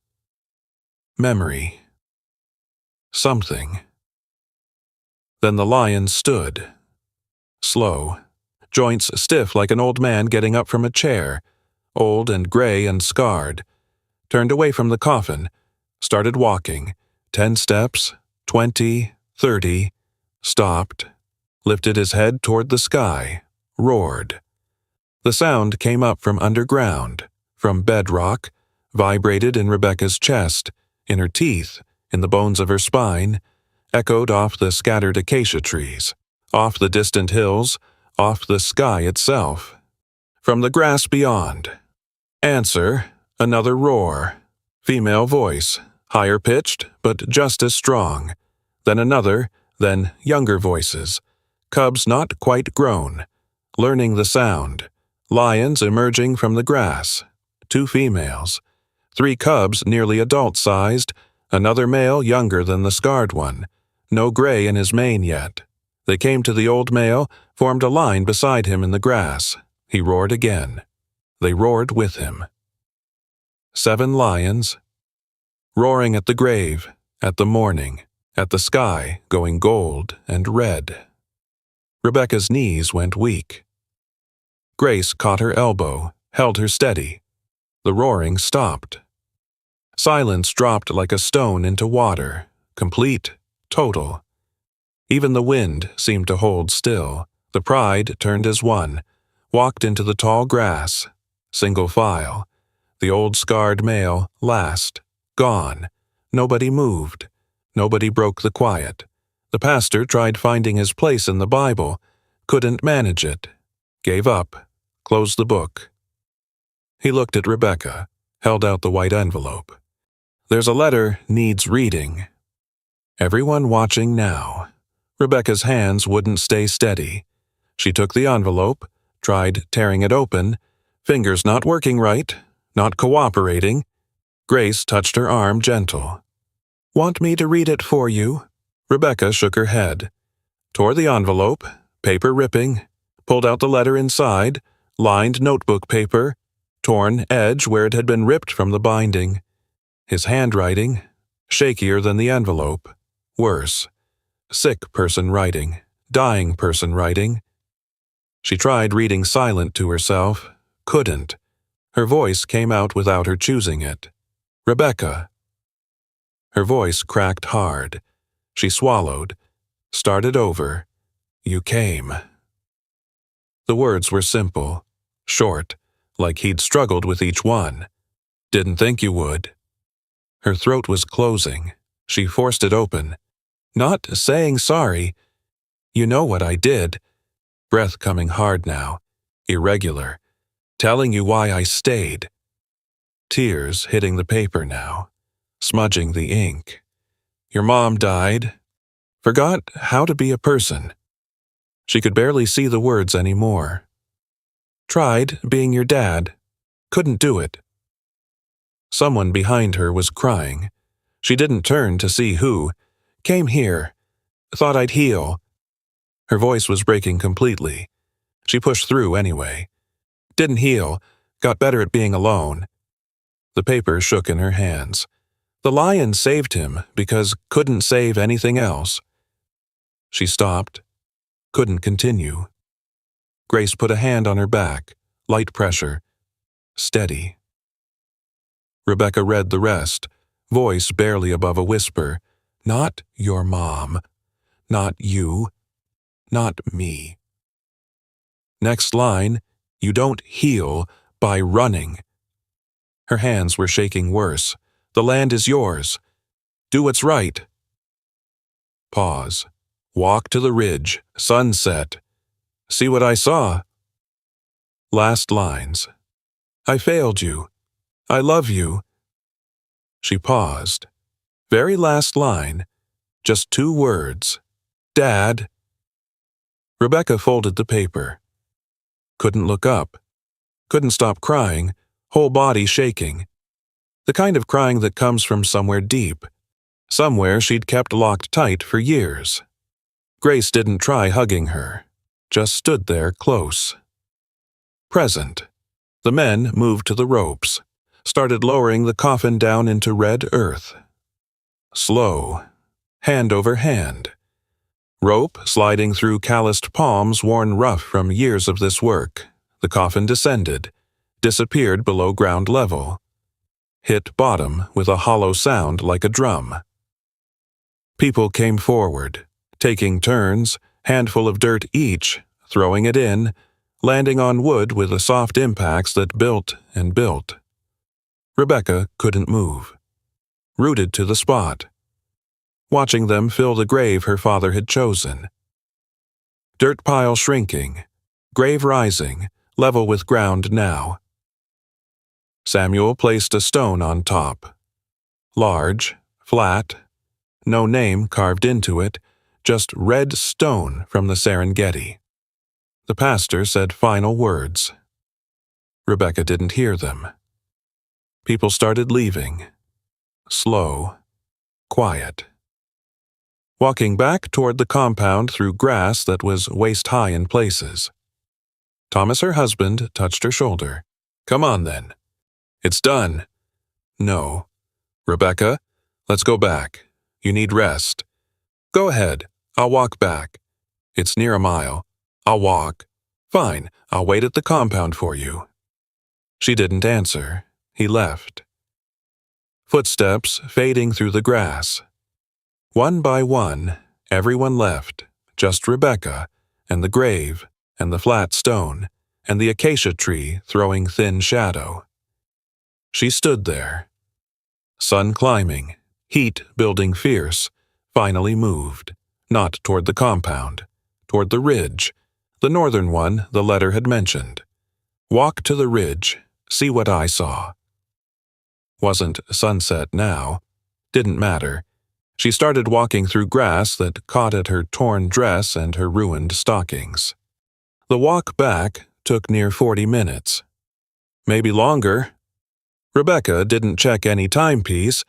Memory. Something. Then the lion stood. Slow. Joints stiff like an old man getting up from a chair. Old and gray and scarred. Turned away from the coffin. Started walking. 10 steps, 20, 30. Stopped. Lifted his head toward the sky. Roared. The sound came up from underground, from bedrock, vibrated in Rebecca's chest, in her teeth, in the bones of her spine, echoed off the scattered acacia trees, off the distant hills, off the sky itself. From the grass beyond. Answer, another roar. Female voice, higher pitched, but just as strong. Then another, then younger voices. Cubs not quite grown, learning the sound. Lions emerging from the grass. 2 females. 3 cubs nearly adult-sized, another male younger than the scarred one. No gray in his mane yet. They came to the old male, formed a line beside him in the grass. He roared again. They roared with him. 7 lions. Roaring at the grave, at the morning, at the sky going gold and red. Rebecca's knees went weak. Grace caught her elbow, held her steady. The roaring stopped. Silence dropped like a stone into water, complete, total. Even the wind seemed to hold still. The pride turned as one, walked into the tall grass, single file. The old scarred male, last, gone. Nobody moved. Nobody broke the quiet. The pastor tried finding his place in the Bible, couldn't manage it. Gave up, closed the book. He looked at Rebecca, held out the white envelope. There's a letter needs reading. Everyone watching now. Rebecca's hands wouldn't stay steady. She took the envelope, tried tearing it open, fingers not working right, not cooperating. Grace touched her arm gentle. Want me to read it for you? Rebecca shook her head, tore the envelope, paper ripping, pulled out the letter inside, lined notebook paper, torn edge where it had been ripped from the binding. His handwriting, shakier than the envelope, worse. Sick person writing, dying person writing. She tried reading silent to herself, couldn't. Her voice came out without her choosing it. Rebecca. Her voice cracked hard. She swallowed, started over. You came. The words were simple, short, like he'd struggled with each one. Didn't think you would. Her throat was closing. She forced it open. Not saying sorry. You know what I did. Breath coming hard now, irregular. Telling you why I stayed. Tears hitting the paper now, smudging the ink. Your mom died. Forgot how to be a person. She could barely see the words anymore. Tried being your dad. Couldn't do it. Someone behind her was crying. She didn't turn to see who. Came here. Thought I'd heal. Her voice was breaking completely. She pushed through anyway. Didn't heal. Got better at being alone. The paper shook in her hands. The lion saved him because couldn't save anything else. She stopped. Couldn't continue. Grace put a hand on her back. Light pressure. Steady. Rebecca read the rest, voice barely above a whisper. Not your mom. Not you. Not me. Next line, you don't heal by running. Her hands were shaking worse. The land is yours. Do what's right. Pause. Walk to the ridge. Sunset. See what I saw. Last lines. I failed you. I love you. She paused. Very last line. Just 2 words. Dad. Rebecca folded the paper. Couldn't look up. Couldn't stop crying, whole body shaking. The kind of crying that comes from somewhere deep. Somewhere she'd kept locked tight for years. Grace didn't try hugging her. Just stood there close. Present. The men moved to the ropes. Started lowering the coffin down into red earth. Slow. Hand over hand. Rope sliding through calloused palms worn rough from years of this work. The coffin descended, disappeared below ground level. Hit bottom with a hollow sound like a drum. People came forward, taking turns, handful of dirt each, throwing it in, landing on wood with the soft impacts that built and built. Rebecca couldn't move. Rooted to the spot. watching them fill the grave her father had chosen. Dirt pile shrinking, grave rising, level with ground now. Samuel placed a stone on top. Large, flat, no name carved into it, just red stone from the Serengeti. The pastor said final words. Rebecca didn't hear them. People started leaving. Slow, quiet. Walking back toward the compound through grass that was waist-high in places. Thomas, her husband, touched her shoulder. "Come on, then. It's done." "No." "Rebecca, let's go back. You need rest." "Go ahead. I'll walk back." "It's near a mile. I'll walk." "Fine. I'll wait at the compound for you." She didn't answer. He left. Footsteps fading through the grass. One by one, everyone left, just Rebecca, and the grave, and the flat stone, and the acacia tree throwing thin shadow. She stood there. Sun climbing, heat building fierce, finally moved, not toward the compound, toward the ridge, the northern one the letter had mentioned. Walk to the ridge, see what I saw. Wasn't sunset now. Didn't matter. She started walking through grass that caught at her torn dress and her ruined stockings. The walk back took near 40 minutes. Maybe longer. Rebecca didn't check any timepiece,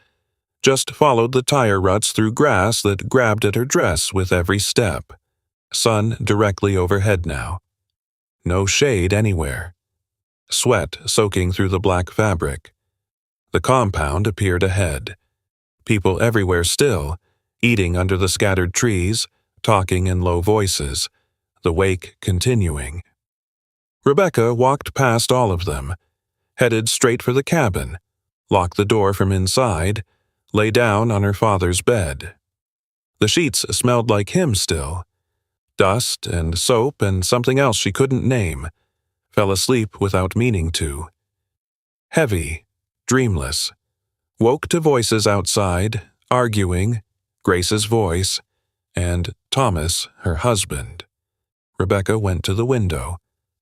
just followed the tire ruts through grass that grabbed at her dress with every step. Sun directly overhead now. No shade anywhere. Sweat soaking through the black fabric. The compound appeared ahead. People everywhere still, eating under the scattered trees, talking in low voices, the wake continuing. Rebecca walked past all of them, headed straight for the cabin, locked the door from inside, lay down on her father's bed. The sheets smelled like him still. Dust and soap and something else she couldn't name. Fell asleep without meaning to. Heavy, dreamless. Woke to voices outside, arguing, Grace's voice, and Thomas, her husband. Rebecca went to the window,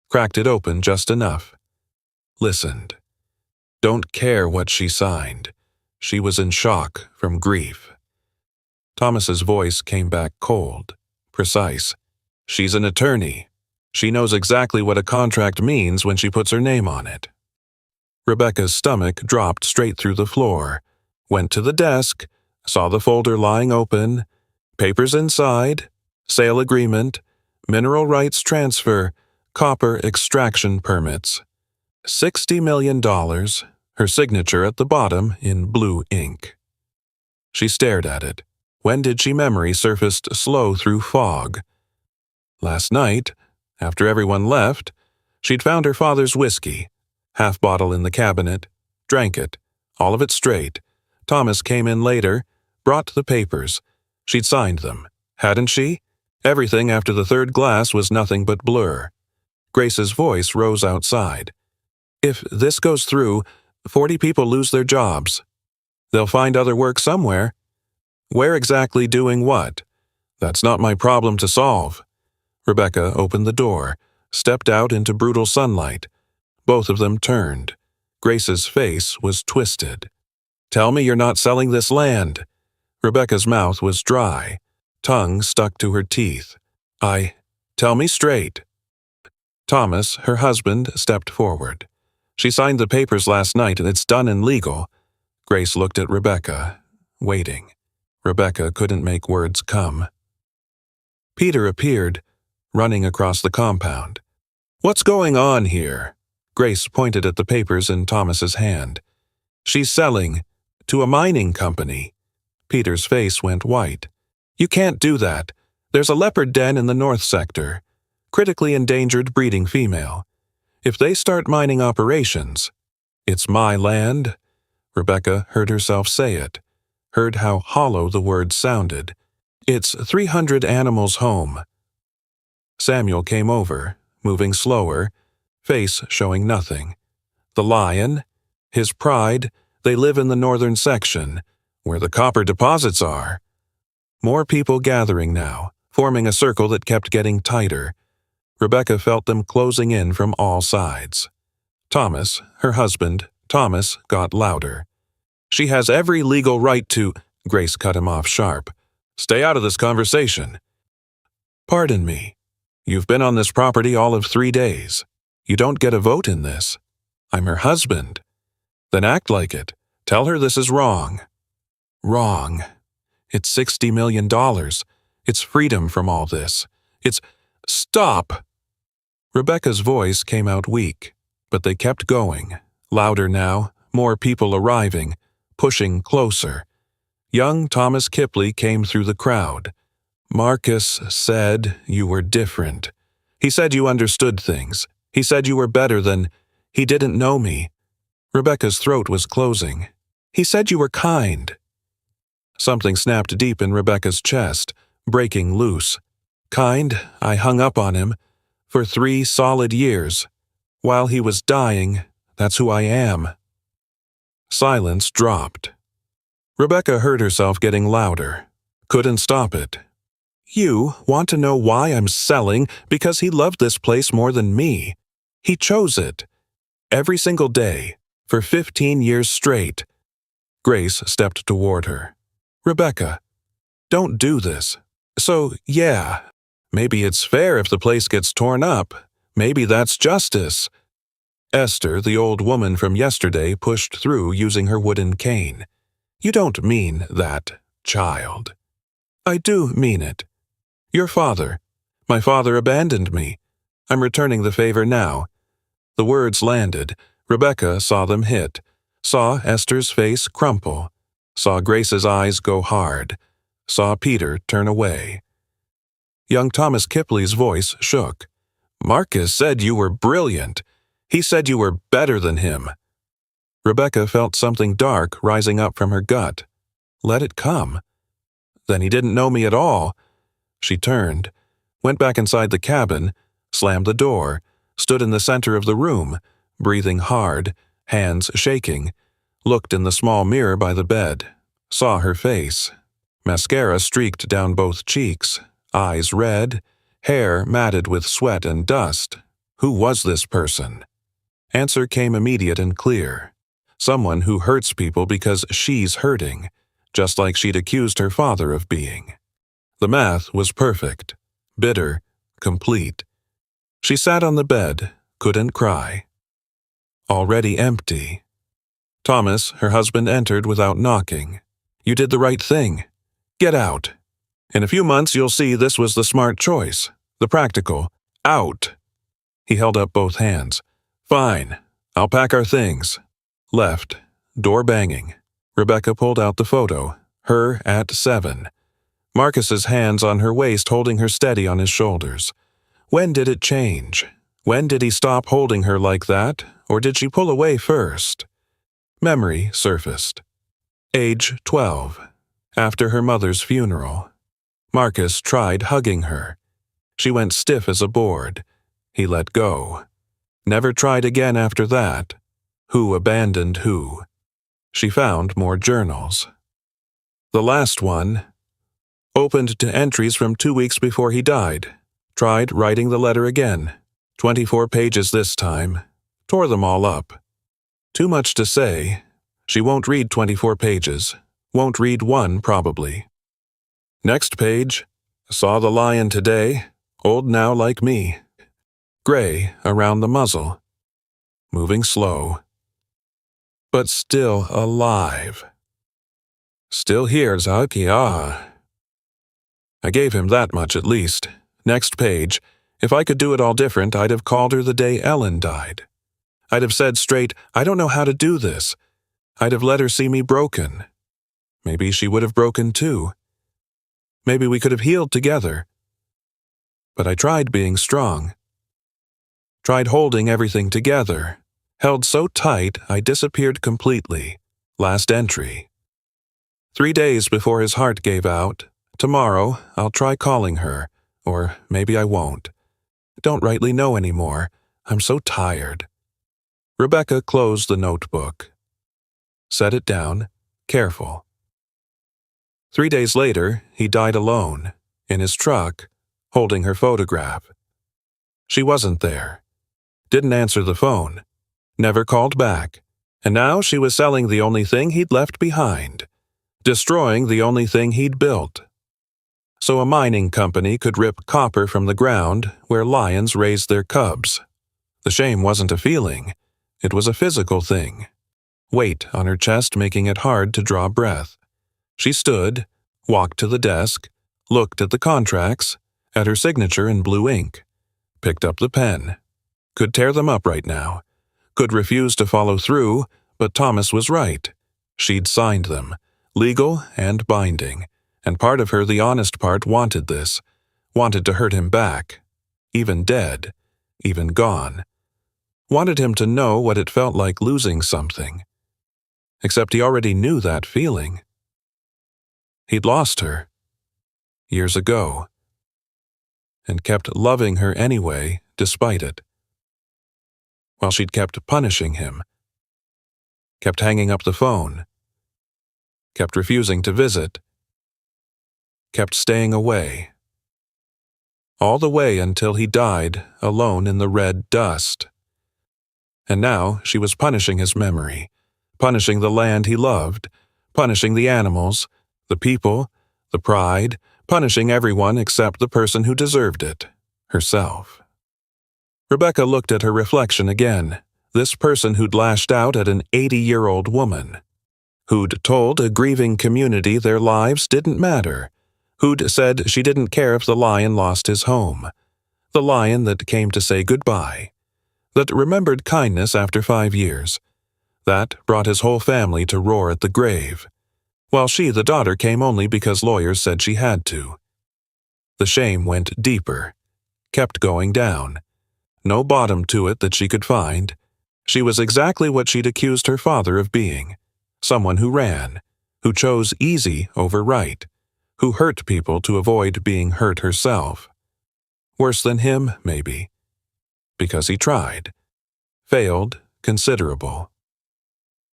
cracked it open just enough. Listened. Don't care what she signed. She was in shock from grief. Thomas's voice came back cold, precise. She's an attorney. She knows exactly what a contract means when she puts her name on it. Rebecca's stomach dropped straight through the floor, went to the desk, saw the folder lying open, papers inside, sale agreement, mineral rights transfer, copper extraction permits. $60 million, her signature at the bottom in blue ink. She stared at it. When did she memory surfaced slow through fog? Last night, after everyone left, she'd found her father's whiskey, half bottle in the cabinet, drank it, all of it straight. Thomas came in later, brought the papers. She'd signed them, hadn't she? Everything after the third glass was nothing but blur. Grace's voice rose outside. If this goes through, 40 people lose their jobs. They'll find other work somewhere. Where exactly doing what? That's not my problem to solve. Rebecca opened the door, stepped out into brutal sunlight. Both of them turned. Grace's face was twisted. Tell me you're not selling this land. Rebecca's mouth was dry. Tongue stuck to her teeth. Tell me straight. Thomas, her husband, stepped forward. She signed the papers last night and it's done and legal. Grace looked at Rebecca, waiting. Rebecca couldn't make words come. Peter appeared, running across the compound. What's going on here? Grace pointed at the papers in Thomas's hand. She's selling to a mining company. Peter's face went white. You can't do that. There's a leopard den in the north sector. Critically endangered breeding female. If they start mining operations, it's my land. Rebecca heard herself say it, heard how hollow the words sounded. It's 300 animals' home. Samuel came over, moving slower, face showing nothing. The lion, his pride, they live in the northern section, where the copper deposits are. More people gathering now, forming a circle that kept getting tighter. Rebecca felt them closing in from all sides. Thomas, her husband, Thomas, got louder. "She has every legal right to—" Grace cut him off sharp. "Stay out of this conversation." "Pardon me. You've been on this property all of 3 days. You don't get a vote in this. I'm her husband." "Then act like it. Tell her this is wrong." "Wrong. It's $60 million. It's freedom from all this. It's—" "Stop!" Rebecca's voice came out weak, but they kept going, louder now, more people arriving, pushing closer. Young Thomas Kipley came through the crowd. "Marcus said you were different. He said you understood things. He said you were better than— He didn't know me." Rebecca's throat was closing. "He said you were kind." Something snapped deep in Rebecca's chest, breaking loose. "Kind, I hung up on him. For 3 solid years. While he was dying, that's who I am." Silence dropped. Rebecca heard herself getting louder. Couldn't stop it. "You want to know why I'm selling? Because he loved this place more than me. He chose it. Every single day, for 15 years straight." Grace stepped toward her. "Rebecca, don't do this. So, yeah, maybe it's fair if the place gets torn up. Maybe that's justice." Esther, the old woman from yesterday, pushed through using her wooden cane. "You don't mean that, child." "I do mean it. Your father. My father abandoned me. I'm returning the favor now." The words landed. Rebecca saw them hit, saw Esther's face crumple, saw Grace's eyes go hard, saw Peter turn away. Young Thomas Kipley's voice shook. "Marcus said you were brilliant. He said you were better than him." Rebecca felt something dark rising up from her gut. Let it come. "Then he didn't know me at all." She turned, went back inside the cabin, slammed the door, stood in the center of the room, breathing hard, hands shaking, looked in the small mirror by the bed, saw her face. Mascara streaked down both cheeks, eyes red, hair matted with sweat and dust. Who was this person? Answer came immediate and clear. Someone who hurts people because she's hurting, just like she'd accused her father of being. The math was perfect, bitter, complete. She sat on the bed, couldn't cry. Already empty. Thomas, her husband, entered without knocking. "You did the right thing. Get out. In a few months you'll see this was the smart choice, the practical. Out." He held up both hands. "Fine. I'll pack our things." Left, door banging. Rebecca pulled out the photo, her at 7. Marcus's hands on her waist holding her steady on his shoulders. When did it change? When did he stop holding her like that, or did she pull away first? Memory surfaced. Age 12. After her mother's funeral. Marcus tried hugging her. She went stiff as a board. He let go. Never tried again after that. Who abandoned who? She found more journals. The last one opened to entries from 2 weeks before he died. Tried writing the letter again. 24 pages this time. Tore them all up. Too much to say. She won't read 24 pages. Won't read one, probably. Next page. Saw the lion today. Old now like me. Gray around the muzzle. Moving slow. But still alive. Still here, Zaki, ah. I gave him that much at least. Next page. If I could do it all different, I'd have called her the day Ellen died. I'd have said straight, I don't know how to do this. I'd have let her see me broken. Maybe she would have broken too. Maybe we could have healed together. But I tried being strong. Tried holding everything together. Held so tight I disappeared completely. Last entry. 3 days before his heart gave out. Tomorrow, I'll try calling her. Or maybe I won't. Don't rightly know anymore. I'm so tired. Rebecca closed the notebook. Set it down, careful. 3 days later, he died alone, in his truck, holding her photograph. She wasn't there, didn't answer the phone, never called back, and now she was selling the only thing he'd left behind, destroying the only thing he'd built. So a mining company could rip copper from the ground where lions raised their cubs. The shame wasn't a feeling, it was a physical thing. Weight on her chest making it hard to draw breath. She stood, walked to the desk, looked at the contracts, at her signature in blue ink, picked up the pen. Could tear them up right now. Could refuse to follow through, but Thomas was right. She'd signed them, legal and binding, and part of her, the honest part, wanted this, wanted to hurt him back, even dead, even gone. Wanted him to know what it felt like losing something. Except he already knew that feeling. He'd lost her, years ago, and kept loving her anyway, despite it. While she'd kept punishing him, kept hanging up the phone, kept refusing to visit, kept staying away. All the way until he died, alone in the red dust. And now she was punishing his memory, punishing the land he loved, punishing the animals, the people, the pride, punishing everyone except the person who deserved it, herself. Rebecca looked at her reflection again, this person who'd lashed out at an 80-year-old woman, who'd told a grieving community their lives didn't matter, who'd said she didn't care if the lion lost his home, the lion that came to say goodbye, that remembered kindness after 5 years, that brought his whole family to roar at the grave, while she, the daughter, came only because lawyers said she had to. The shame went deeper, kept going down. No bottom to it that she could find. She was exactly what she'd accused her father of being, someone who ran, who chose easy over right, who hurt people to avoid being hurt herself. Worse than him, maybe. Because he tried. Failed, considerable.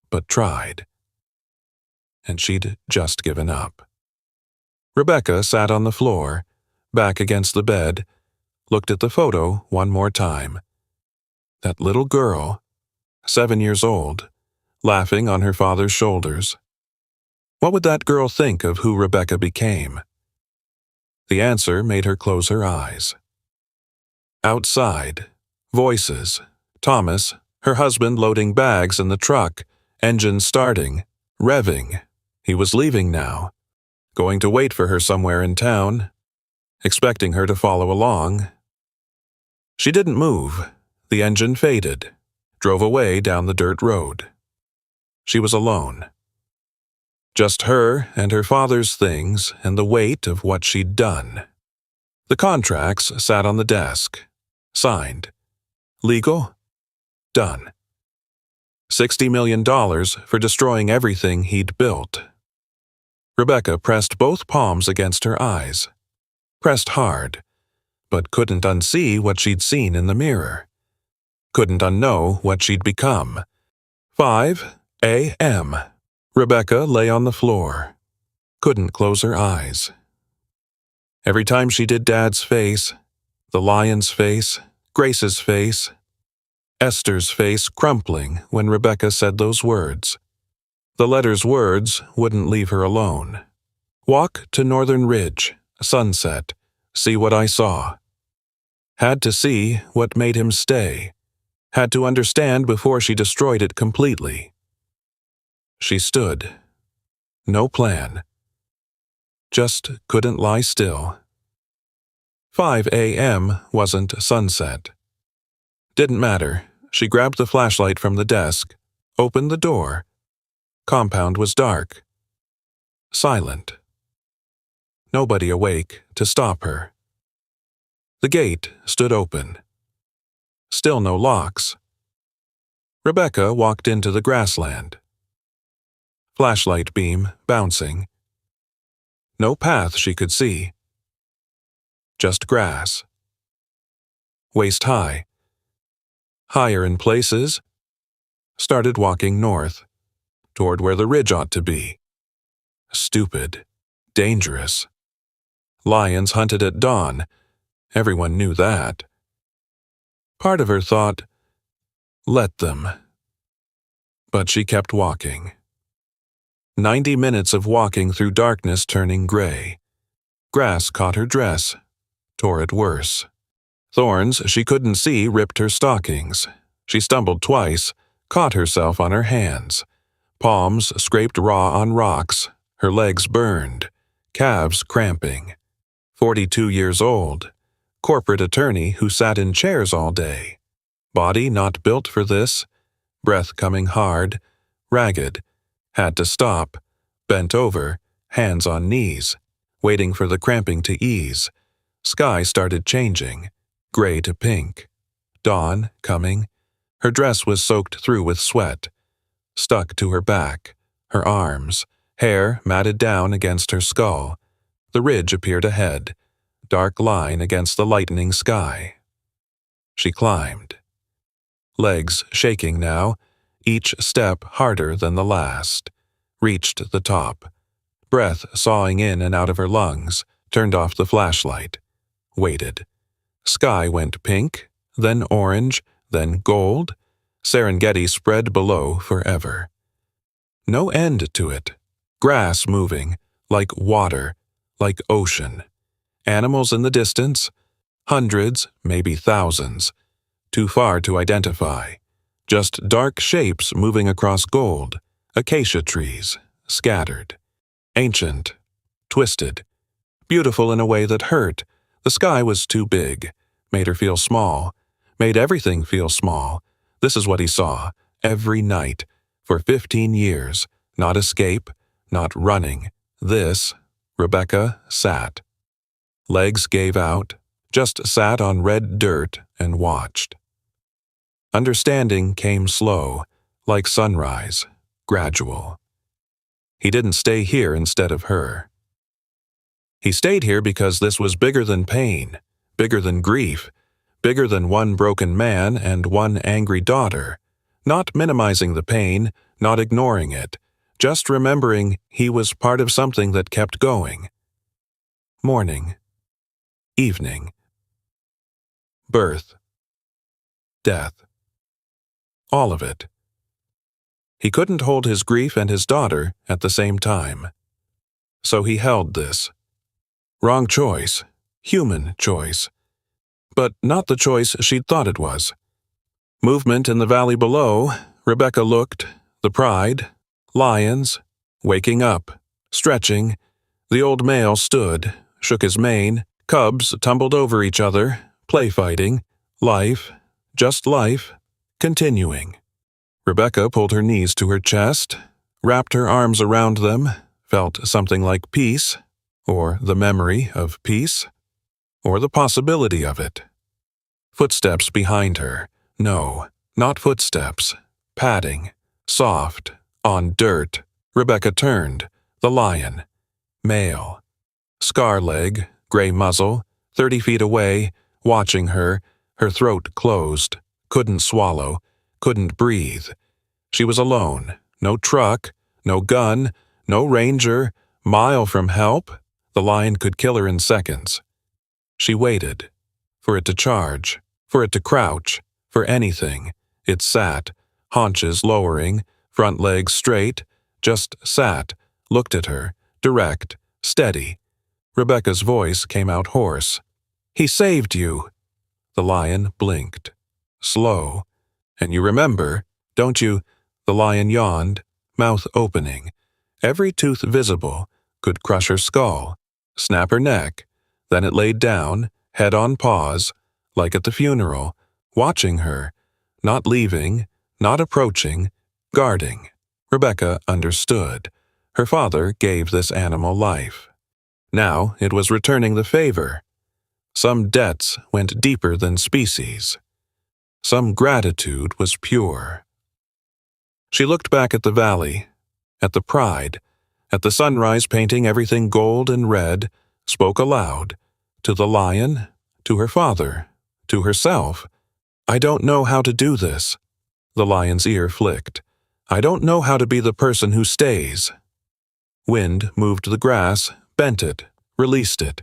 But tried. And she'd just given up. Rebecca sat on the floor, back against the bed, looked at the photo one more time. That little girl, 7 years old, laughing on her father's shoulders. What would that girl think of who Rebecca became? The answer made her close her eyes. Outside, voices, Thomas, her husband loading bags in the truck, engine starting, revving. He was leaving now, going to wait for her somewhere in town, expecting her to follow along. She didn't move. The engine faded, drove away down the dirt road. She was alone. Just her and her father's things and the weight of what she'd done. The contracts sat on the desk, signed. Legal? Done. $60 million for destroying everything he'd built. Rebecca pressed both palms against her eyes. Pressed hard, but couldn't unsee what she'd seen in the mirror. Couldn't unknow what she'd become. 5 a.m. Rebecca lay on the floor. Couldn't close her eyes. Every time she did Dad's face, the lion's face, Grace's face, Esther's face crumpling when Rebecca said those words. The letter's words wouldn't leave her alone. Walk to Northern Ridge, sunset, see what I saw. Had to see what made him stay. Had to understand before she destroyed it completely. She stood. No plan. Just couldn't lie still. 5 a.m. wasn't sunset. Didn't matter. She grabbed the flashlight from the desk, opened the door. Compound was dark. Silent. Nobody awake to stop her. The gate stood open. Still no locks. Rebecca walked into the grassland. Flashlight beam bouncing. No path she could see. Just grass. Waist high. Higher in places. Started walking north, toward where the ridge ought to be. Stupid. Dangerous. Lions hunted at dawn. Everyone knew that. Part of her thought, let them. But she kept walking. 90 minutes of walking through darkness turning gray. Grass caught her dress, tore it worse. Thorns she couldn't see ripped her stockings. She stumbled twice, caught herself on her hands. Palms scraped raw on rocks, her legs burned, calves cramping. 42 years old, corporate attorney who sat in chairs all day. Body not built for this, breath coming hard, ragged, had to stop, bent over, hands on knees, waiting for the cramping to ease. Sky started changing, gray to pink. Dawn coming. Her dress was soaked through with sweat, stuck to her back, her arms, hair matted down against her skull. The ridge appeared ahead, dark line against the lightening sky. She climbed. Legs shaking now, each step harder than the last. Reached the top. Breath sawing in and out of her lungs, turned off the flashlight. Waited. Sky went pink, then orange, then gold. Serengeti spread below forever. No end to it. Grass moving, like water, like ocean. Animals in the distance, hundreds, maybe thousands. Too far to identify. Just dark shapes moving across gold. Acacia trees, scattered. Ancient, twisted. Beautiful in a way that hurt. The sky was too big. Made her feel small. Made everything feel small. This is what he saw, every night, for 15 years. Not escape, not running. This, Rebecca sat. Legs gave out, just sat on red dirt and watched. Understanding came slow, like sunrise, gradual. He didn't stay here instead of her. He stayed here because this was bigger than pain, bigger than grief, bigger than one broken man and one angry daughter. Not minimizing the pain, not ignoring it, just remembering he was part of something that kept going. Morning. Evening. Birth. Death. All of it. He couldn't hold his grief and his daughter at the same time. So he held this. Wrong choice. Human choice. But not the choice she'd thought it was. Movement in the valley below. Rebecca looked. The pride. Lions. Waking up. Stretching. The old male stood, shook his mane. Cubs tumbled over each other. Play fighting. Life. Just life. Continuing. Rebecca pulled her knees to her chest, wrapped her arms around them, felt something like peace, or the memory of peace, or the possibility of it. Footsteps behind her. No, not footsteps. Padding. Soft. On dirt. Rebecca turned. The lion. Male. Scar leg, gray muzzle, 30 feet away, watching her, her throat closed. Couldn't swallow. Couldn't breathe. She was alone. No truck, no gun, no ranger, mile from help. The lion could kill her in seconds. She waited. For it to charge. For it to crouch. For anything. It sat, haunches lowering, front legs straight, just sat, looked at her, direct, steady. Rebecca's voice came out hoarse. He saved you. The lion blinked. Slow. And you remember, don't you? The lion yawned, mouth opening. Every tooth visible, could crush her skull, snap her neck. Then it laid down, head on paws, like at the funeral, watching her, not leaving, not approaching, guarding. Rebecca understood. Her father gave this animal life. Now it was returning the favor. Some debts went deeper than species. Some gratitude was pure. She looked back at the valley, at the pride, at the sunrise painting everything gold and red, spoke aloud, to the lion, to her father, to herself. I don't know how to do this. The lion's ear flicked. I don't know how to be the person who stays. Wind moved the grass, bent it, released it.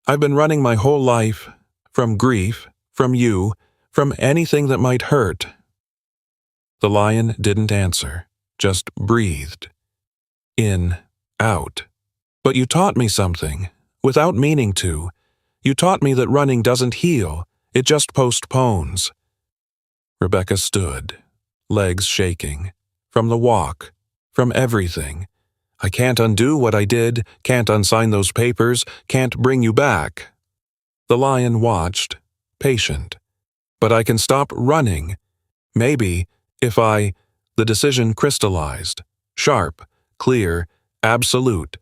I've been running my whole life, from grief, from you, from anything that might hurt. The lion didn't answer, just breathed. In, out. But you taught me something, without meaning to. You taught me that running doesn't heal, it just postpones. Rebecca stood, legs shaking, from the walk, from everything. I can't undo what I did, can't unsign those papers, can't bring you back. The lion watched, patient. But I can stop running. Maybe, if I... The decision crystallized, sharp, clear, absolute.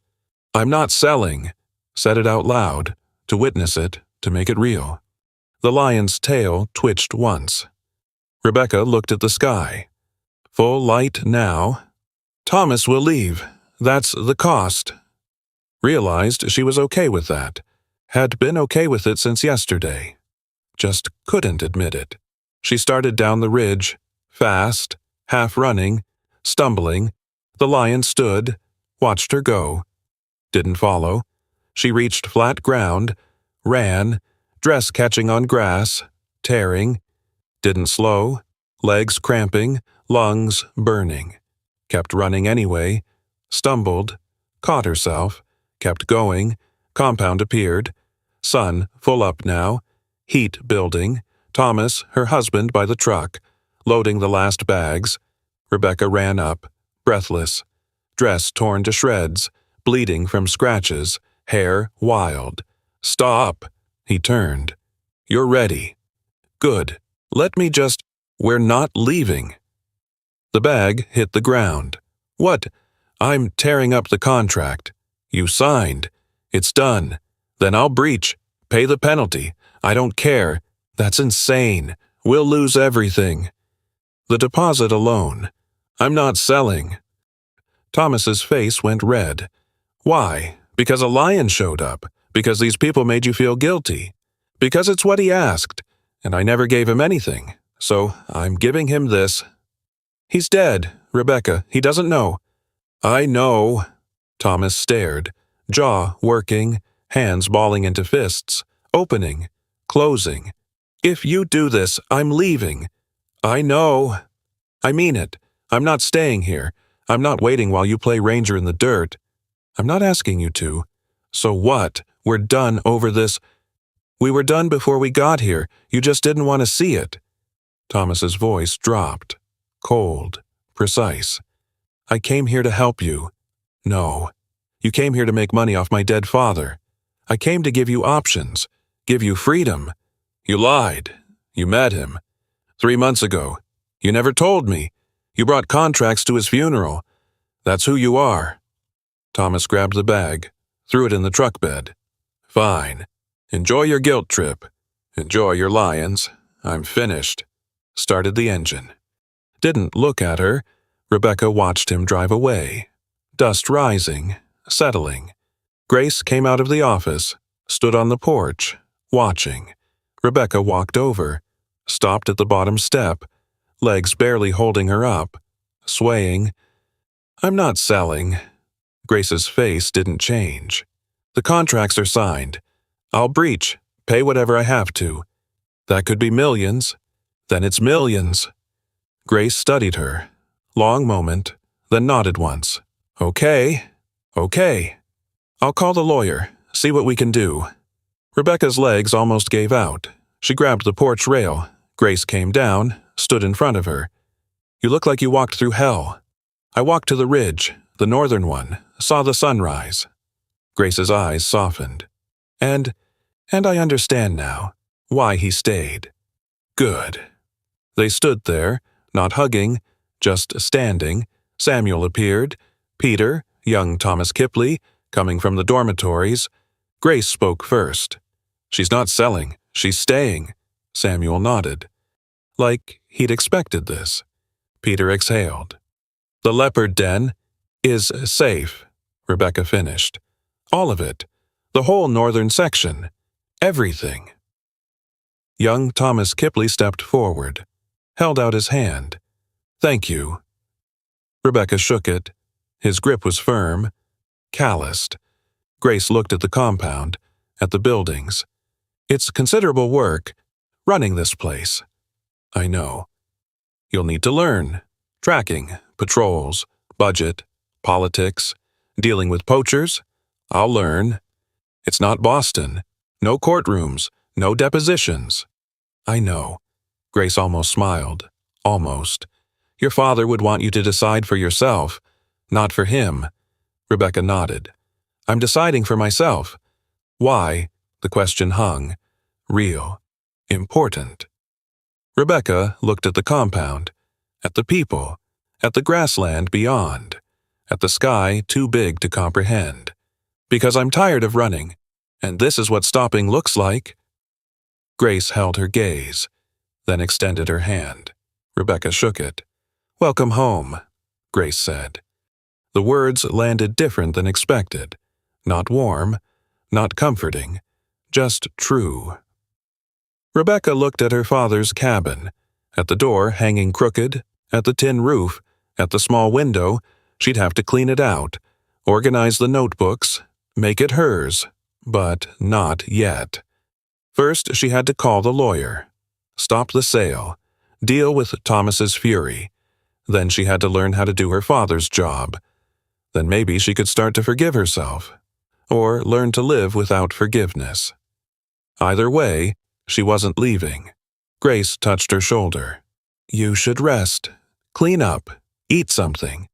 I'm not selling. Said it out loud, to witness it, to make it real. The lion's tail twitched once. Rebecca looked at the sky. Full light now. Thomas will leave. That's the cost. Realized she was okay with that. Had been okay with it since yesterday. Just couldn't admit it. She started down the ridge, fast, half running, stumbling. The lion stood, watched her go. Didn't follow. She reached flat ground, ran, dress catching on grass, tearing. Didn't slow, legs cramping, lungs burning. Kept running anyway, stumbled, caught herself, kept going, compound appeared. Sun full up now, heat building, Thomas, her husband, by the truck, loading the last bags. Rebecca ran up, breathless, dress torn to shreds, bleeding from scratches, hair wild. Stop! He turned. You're ready. Good. Let me just... We're not leaving. The bag hit the ground. What? I'm tearing up the contract. You signed. It's done. Then I'll breach. Pay the penalty. I don't care. That's insane. We'll lose everything. The deposit alone. I'm not selling. Thomas's face went red. Why? Because a lion showed up. Because these people made you feel guilty. Because it's what he asked. And I never gave him anything. So I'm giving him this. He's dead, Rebecca. He doesn't know. I know. Thomas stared, jaw working, hands balling into fists, opening, closing. If you do this, I'm leaving. I know. I mean it. I'm not staying here. I'm not waiting while you play ranger in the dirt. I'm not asking you to. So what? We're done over this. We were done before we got here. You just didn't want to see it. Thomas's voice dropped, cold, precise. I came here to help you. No. You came here to make money off my dead father. I came to give you options, give you freedom. You lied. You met him. 3 months ago. You never told me. You brought contracts to his funeral. That's who you are. Thomas grabbed the bag, threw it in the truck bed. Fine. Enjoy your guilt trip. Enjoy your lions. I'm finished. Started the engine. Didn't look at her. Rebecca watched him drive away. Dust rising, settling. Grace came out of the office, stood on the porch, watching. Rebecca walked over, stopped at the bottom step, legs barely holding her up, swaying. I'm not selling. Grace's face didn't change. The contracts are signed. I'll breach, pay whatever I have to. That could be millions. Then it's millions. Grace studied her. Long moment, then nodded once. Okay. I'll call the lawyer, see what we can do. Rebecca's legs almost gave out. She grabbed the porch rail. Grace came down, stood in front of her. You look like you walked through hell. I walked to the ridge, the northern one, saw the sunrise. Grace's eyes softened. And I understand now why he stayed. Good. They stood there, not hugging, just standing. Samuel appeared. Peter, young Thomas Kipley, coming from the dormitories. Grace spoke first. She's not selling. She's staying. Samuel nodded. Like he'd expected this. Peter exhaled. The leopard den is safe, Rebecca finished. All of it. The whole northern section. Everything. Young Thomas Kipley stepped forward, held out his hand. Thank you. Rebecca shook it. His grip was firm, calloused. Grace looked at the compound, at the buildings. It's considerable work, running this place. I know. You'll need to learn. Tracking, patrols, budget, politics, dealing with poachers. I'll learn. It's not Boston. No courtrooms, no depositions. I know. Grace almost smiled. Almost. Your father would want you to decide for yourself, not for him. Rebecca nodded. I'm deciding for myself. Why? The question hung. Real. Important. Rebecca looked at the compound, at the people, at the grassland beyond, at the sky too big to comprehend. Because I'm tired of running, and this is what stopping looks like. Grace held her gaze, then extended her hand. Rebecca shook it. Welcome home, Grace said. The words landed different than expected. Not warm, not comforting, just true. Rebecca looked at her father's cabin, at the door hanging crooked, at the tin roof, at the small window. She'd have to clean it out, organize the notebooks, make it hers, but not yet. First, she had to call the lawyer, stop the sale, deal with Thomas's fury. Then she had to learn how to do her father's job. Then maybe she could start to forgive herself, or learn to live without forgiveness. Either way, she wasn't leaving. Grace touched her shoulder. You should rest, clean up, eat something.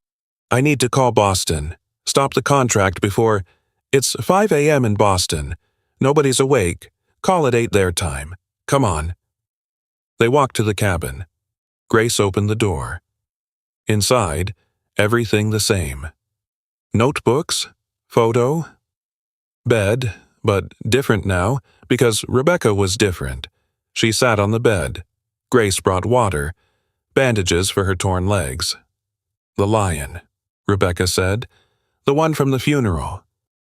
I need to call Boston, stop the contract before… It's 5 a.m. in Boston. Nobody's awake. Call at 8 their time. Come on. They walked to the cabin. Grace opened the door. Inside, everything the same. Notebooks, photo, bed, but different now because Rebecca was different. She sat on the bed. Grace brought water, bandages for her torn legs. The lion, Rebecca said. The one from the funeral.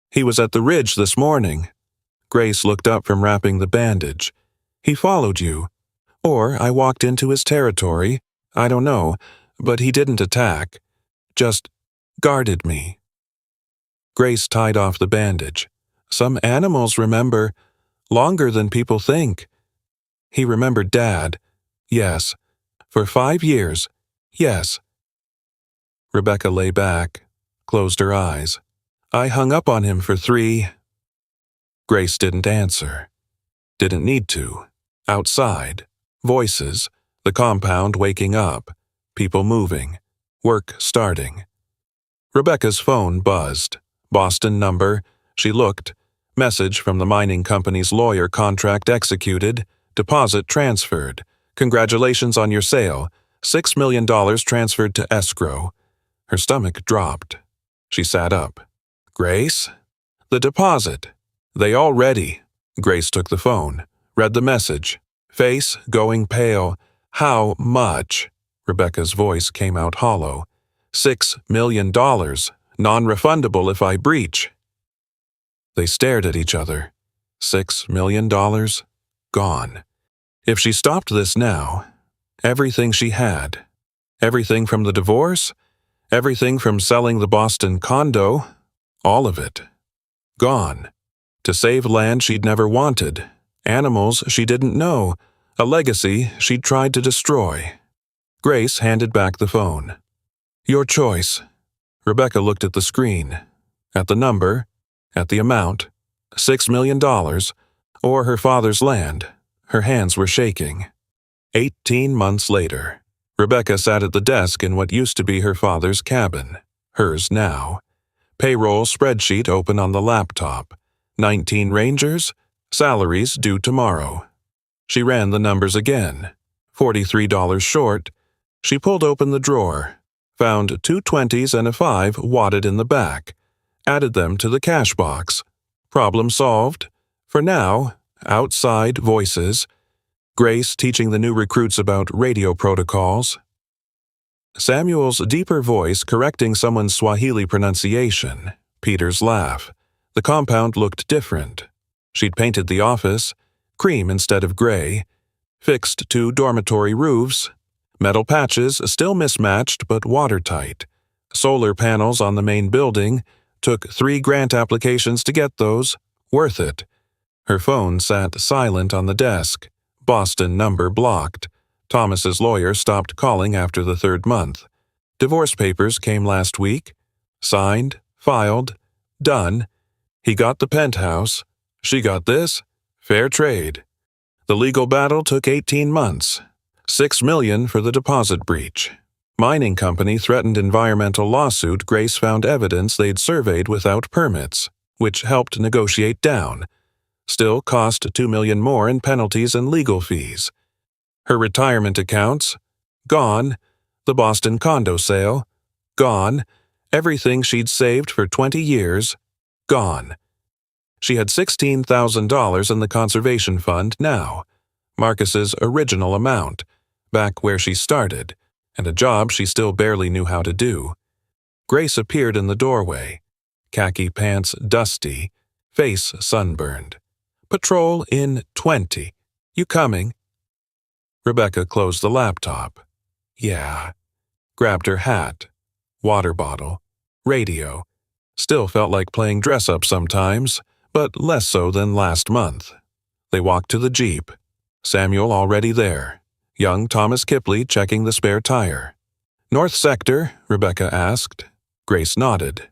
He was at the ridge this morning. Grace looked up from wrapping the bandage. He followed you. Or I walked into his territory. I don't know, but he didn't attack. Just guarded me. Grace tied off the bandage. Some animals remember longer than people think. He remembered Dad. Yes. For 5 years. Yes. Rebecca lay back, closed her eyes. I hung up on him for 3. Grace didn't answer. Didn't need to. Outside. Voices. The compound waking up. People moving. Work starting. Rebecca's phone buzzed. Boston number. She looked. Message from the mining company's lawyer. Contract executed. Deposit transferred. Congratulations on your sale. $6 million transferred to escrow. Her stomach dropped. She sat up. Grace? The deposit. They all ready. Grace took the phone. Read the message. Face going pale. How much? Rebecca's voice came out hollow. $6 million. Non-refundable if I breach. They stared at each other. $6 million? Gone. If she stopped this now, everything she had, everything from the divorce, everything from selling the Boston condo, all of it, gone. To save land she'd never wanted, animals she didn't know, a legacy she'd tried to destroy. Grace handed back the phone. Your choice. Rebecca looked at the screen, at the number, at the amount, $6 million, or her father's land. Her hands were shaking. 18 months later, Rebecca sat at the desk in what used to be her father's cabin, hers now. Payroll spreadsheet open on the laptop. 19 Rangers, salaries due tomorrow. She ran the numbers again. $43 short. She pulled open the drawer, found 2 20s and a 5 wadded in the back, added them to the cash box. Problem solved. For now, outside voices. Grace teaching the new recruits about radio protocols. Samuel's deeper voice correcting someone's Swahili pronunciation. Peter's laugh. The compound looked different. She'd painted the office, cream instead of gray, fixed 2 dormitory roofs, metal patches still mismatched but watertight, solar panels on the main building, Took 3 grant applications to get those. Worth it. Her phone sat silent on the desk. Boston number blocked. Thomas's lawyer stopped calling after the 3rd month. Divorce papers came last week. Signed, filed, done. He got the penthouse. She got this. Fair trade. The legal battle took 18 months. $6 million for the deposit breach. Mining company threatened environmental lawsuit. Grace found evidence they'd surveyed without permits, which helped negotiate down. Still cost $2 million more in penalties and legal fees. Her retirement accounts, gone. The Boston condo sale, gone. Everything she'd saved for 20 years, gone. She had $16,000 in the conservation fund now, Marcus's original amount, back where she started, and a job she still barely knew how to do. Grace appeared in the doorway, khaki pants dusty, face sunburned. Patrol in 20. You coming? Rebecca closed the laptop. Yeah. Grabbed her hat, water bottle, radio. Still felt like playing dress-up sometimes, but less so than last month. They walked to the Jeep. Samuel already there. Young Thomas Kipley checking the spare tire. North Sector, Rebecca asked. Grace nodded.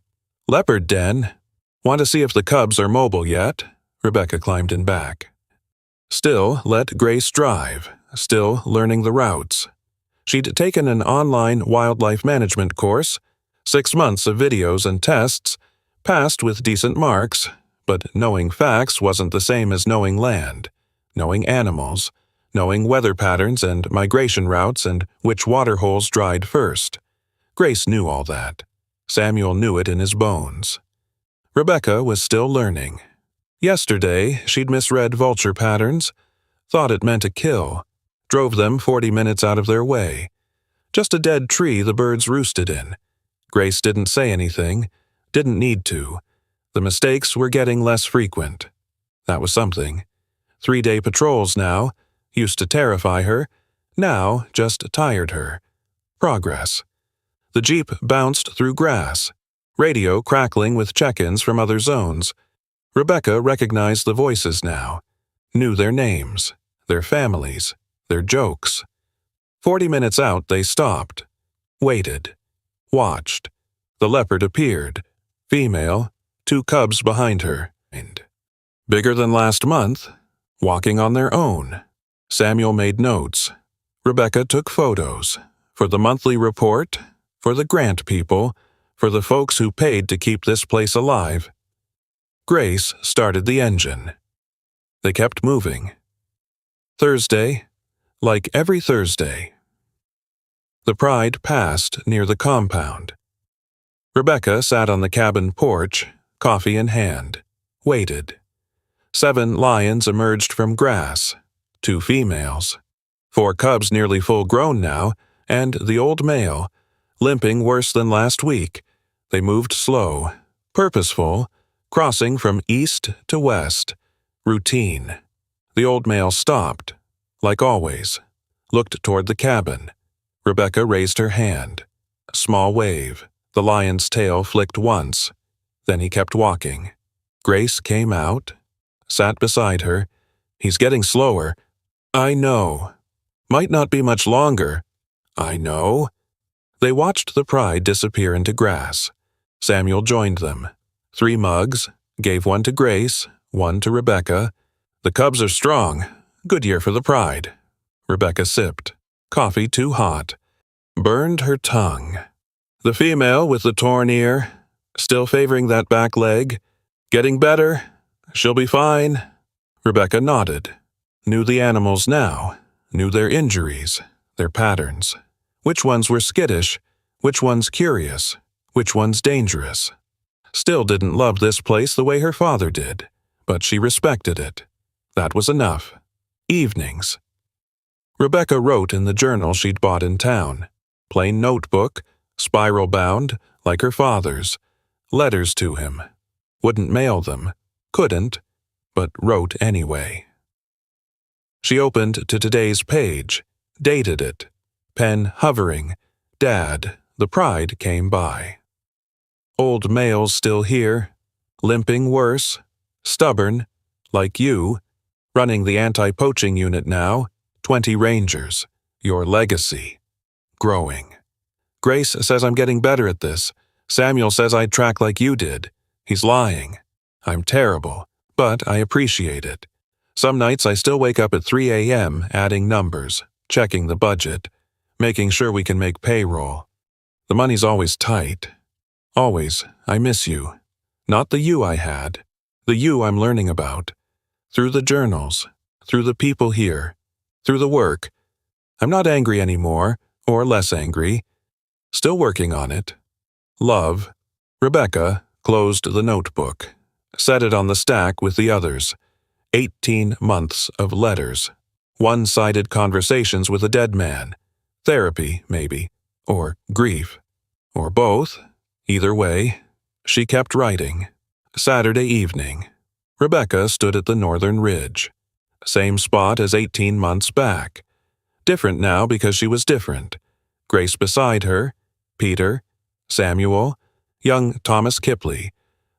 Leopard Den. Want to see if the cubs are mobile yet? Rebecca climbed in back. Still let Grace drive, still learning the routes. She'd taken an online wildlife management course, 6 months of videos and tests, passed with decent marks, but knowing facts wasn't the same as knowing land, knowing animals, knowing weather patterns and migration routes and which water holes dried first. Grace knew all that. Samuel knew it in his bones. Rebecca was still learning. Yesterday, she'd misread vulture patterns, thought it meant a kill, drove them 40 minutes out of their way. Just a dead tree the birds roosted in. Grace didn't say anything, didn't need to. The mistakes were getting less frequent. That was something. 3-day patrols now, used to terrify her, now just tired her. Progress. The Jeep bounced through grass, radio crackling with check-ins from other zones. Rebecca recognized the voices now, knew their names, their families, their jokes. 40 minutes out, they stopped, waited, watched. The leopard appeared, female, 2 cubs behind her, and bigger than last month, walking on their own. Samuel made notes. Rebecca took photos, for the monthly report, for the grant people, for the folks who paid to keep this place alive. Grace started the engine. They kept moving. Thursday, like every Thursday. The Pride passed near the compound. Rebecca sat on the cabin porch, coffee in hand, waited. 7 lions emerged from grass, 2 females. 4 cubs nearly full grown now, and the old male, limping worse than last week. They moved slow, purposeful, crossing from east to west. Routine. The old male stopped, like always, looked toward the cabin. Rebecca raised her hand. A small wave. The lion's tail flicked once. Then he kept walking. Grace came out, sat beside her. He's getting slower. I know. Might not be much longer. I know. They watched the Pride disappear into grass. Samuel joined them. 3 mugs, gave 1 to Grace, 1 to Rebecca. The cubs are strong. Good year for the Pride. Rebecca sipped. Coffee too hot. Burned her tongue. The female with the torn ear, still favoring that back leg. Getting better. She'll be fine. Rebecca nodded. Knew the animals now. Knew their injuries, their patterns. Which ones were skittish, which ones curious, which ones dangerous. Still didn't love this place the way her father did, but she respected it. That was enough. Evenings. Rebecca wrote in the journal she'd bought in town. Plain notebook, spiral-bound, like her father's. Letters to him. Wouldn't mail them. Couldn't, but wrote anyway. She opened to today's page, dated it. Pen hovering. Dad, the Pride came by. Old males still here, limping worse, stubborn, like you, running the anti-poaching unit now, 20 rangers, your legacy, growing. Grace says I'm getting better at this. Samuel says I'd track like you did. He's lying. I'm terrible, but I appreciate it. Some nights I still wake up at 3 a.m. adding numbers, checking the budget, making sure we can make payroll. The money's always tight. Always, I miss you. Not the you I had, the you I'm learning about. Through the journals, through the people here, through the work. I'm not angry anymore, or less angry. Still working on it. Love. Rebecca closed the notebook, set it on the stack with the others. 18 months of letters. One-sided conversations with a dead man. Therapy, maybe. Or grief. Or both. Either way, she kept writing. Saturday evening. Rebecca stood at the northern ridge. Same spot as 18 months back. Different now because she was different. Grace beside her, Peter, Samuel, young Thomas Kipley,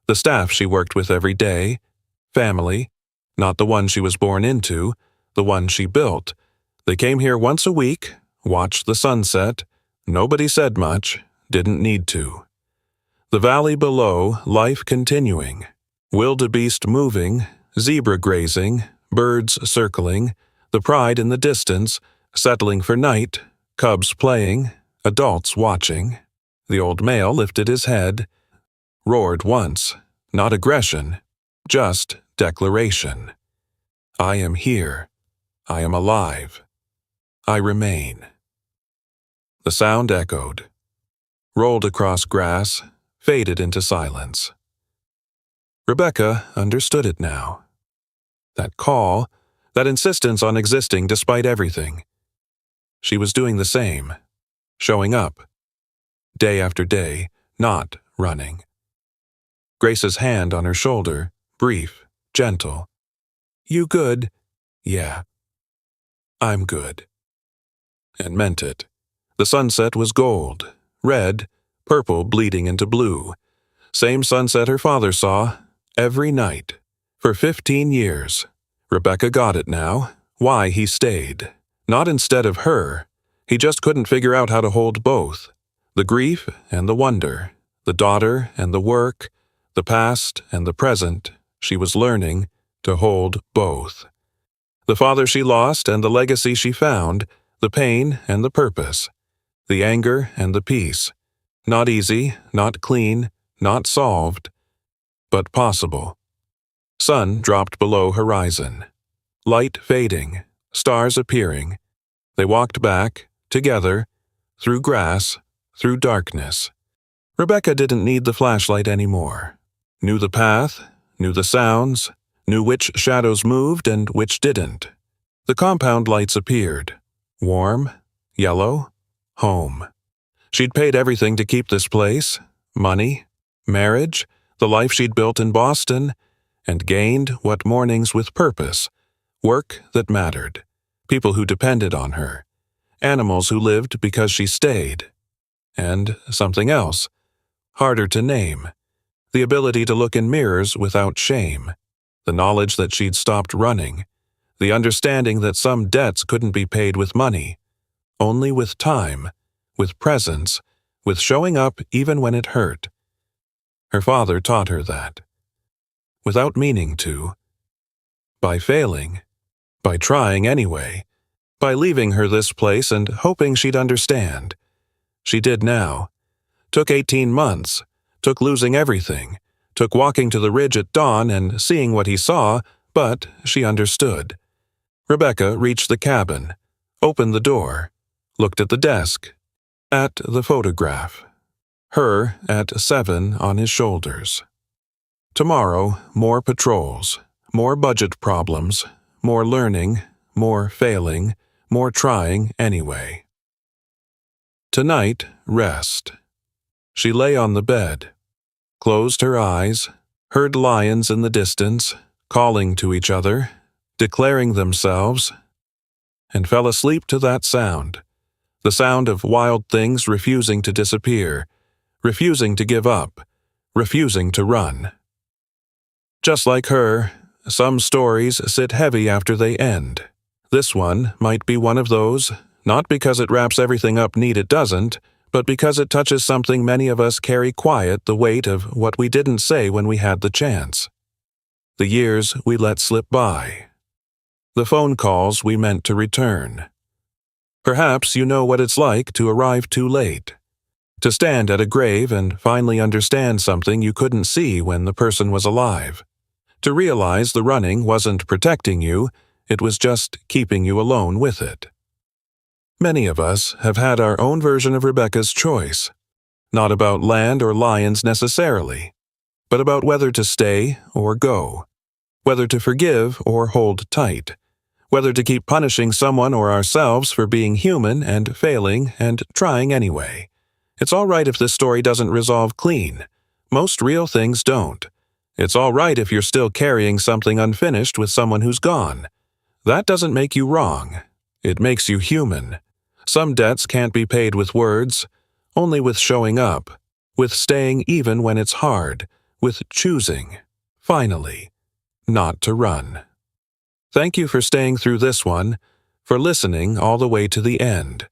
the staff she worked with every day, family, not the one she was born into, the one she built. They came here once a week, watched the sunset. Nobody said much, didn't need to. The valley below, life continuing. Wildebeest moving, zebra grazing, birds circling, the pride in the distance, settling for night, cubs playing, adults watching. The old male lifted his head, roared once, not aggression, just declaration. I am here. I am alive. I remain. The sound echoed, rolled across grass, faded into silence. Rebecca understood it now. That call, that insistence on existing despite everything. She was doing the same, showing up, day after day, not running. Grace's hand on her shoulder, brief, gentle. You good? Yeah. I'm good. And meant it. The sunset was gold, red, purple bleeding into blue. Same sunset her father saw, every night, for 15 years. Rebecca got it now, why he stayed. Not instead of her. He just couldn't figure out how to hold both. The grief and the wonder, the daughter and the work, the past and the present. She was learning to hold both. The father she lost and the legacy she found, the pain and the purpose, the anger and the peace. Not easy, not clean, not solved, but possible. Sun dropped below horizon. Light fading, stars appearing. They walked back, together, through grass, through darkness. Rebecca didn't need the flashlight anymore. Knew the path, knew the sounds, knew which shadows moved and which didn't. The compound lights appeared. Warm, yellow, home. She'd paid everything to keep this place, money, marriage, the life she'd built in Boston, and gained what mornings with purpose, work that mattered, people who depended on her, animals who lived because she stayed, and something else, harder to name, the ability to look in mirrors without shame, the knowledge that she'd stopped running, the understanding that some debts couldn't be paid with money, only with time, with presence, with showing up even when it hurt. Her father taught her that. Without meaning to. By failing. By trying anyway. By leaving her this place and hoping she'd understand. She did now. Took 18 months. Took losing everything. Took walking to the ridge at dawn and seeing what he saw, but she understood. Rebecca reached the cabin, opened the door, looked at the desk, at the photograph. Her at 7 on his shoulders. Tomorrow, more patrols, more budget problems, more learning, more failing, more trying anyway. Tonight, rest. She lay on the bed, closed her eyes, heard lions in the distance, calling to each other, declaring themselves, and fell asleep to that sound, the sound of wild things refusing to disappear, refusing to give up, refusing to run. Just like her, some stories sit heavy after they end. This one might be one of those, not because it wraps everything up neat it doesn't, but because it touches something many of us carry quiet, the weight of what we didn't say when we had the chance. The years we let slip by. The phone calls we meant to return. Perhaps you know what it's like to arrive too late. To stand at a grave and finally understand something you couldn't see when the person was alive. To realize the running wasn't protecting you, it was just keeping you alone with it. Many of us have had our own version of Rebecca's choice. Not about land or lions necessarily, but about whether to stay or go. Whether to forgive or hold tight. Whether to keep punishing someone or ourselves for being human and failing and trying anyway. It's all right if this story doesn't resolve clean. Most real things don't. It's all right if you're still carrying something unfinished with someone who's gone. That doesn't make you wrong. It makes you human. Some debts can't be paid with words, only with showing up, with staying even when it's hard, with choosing, finally, not to run. Thank you for staying through this one, for listening all the way to the end.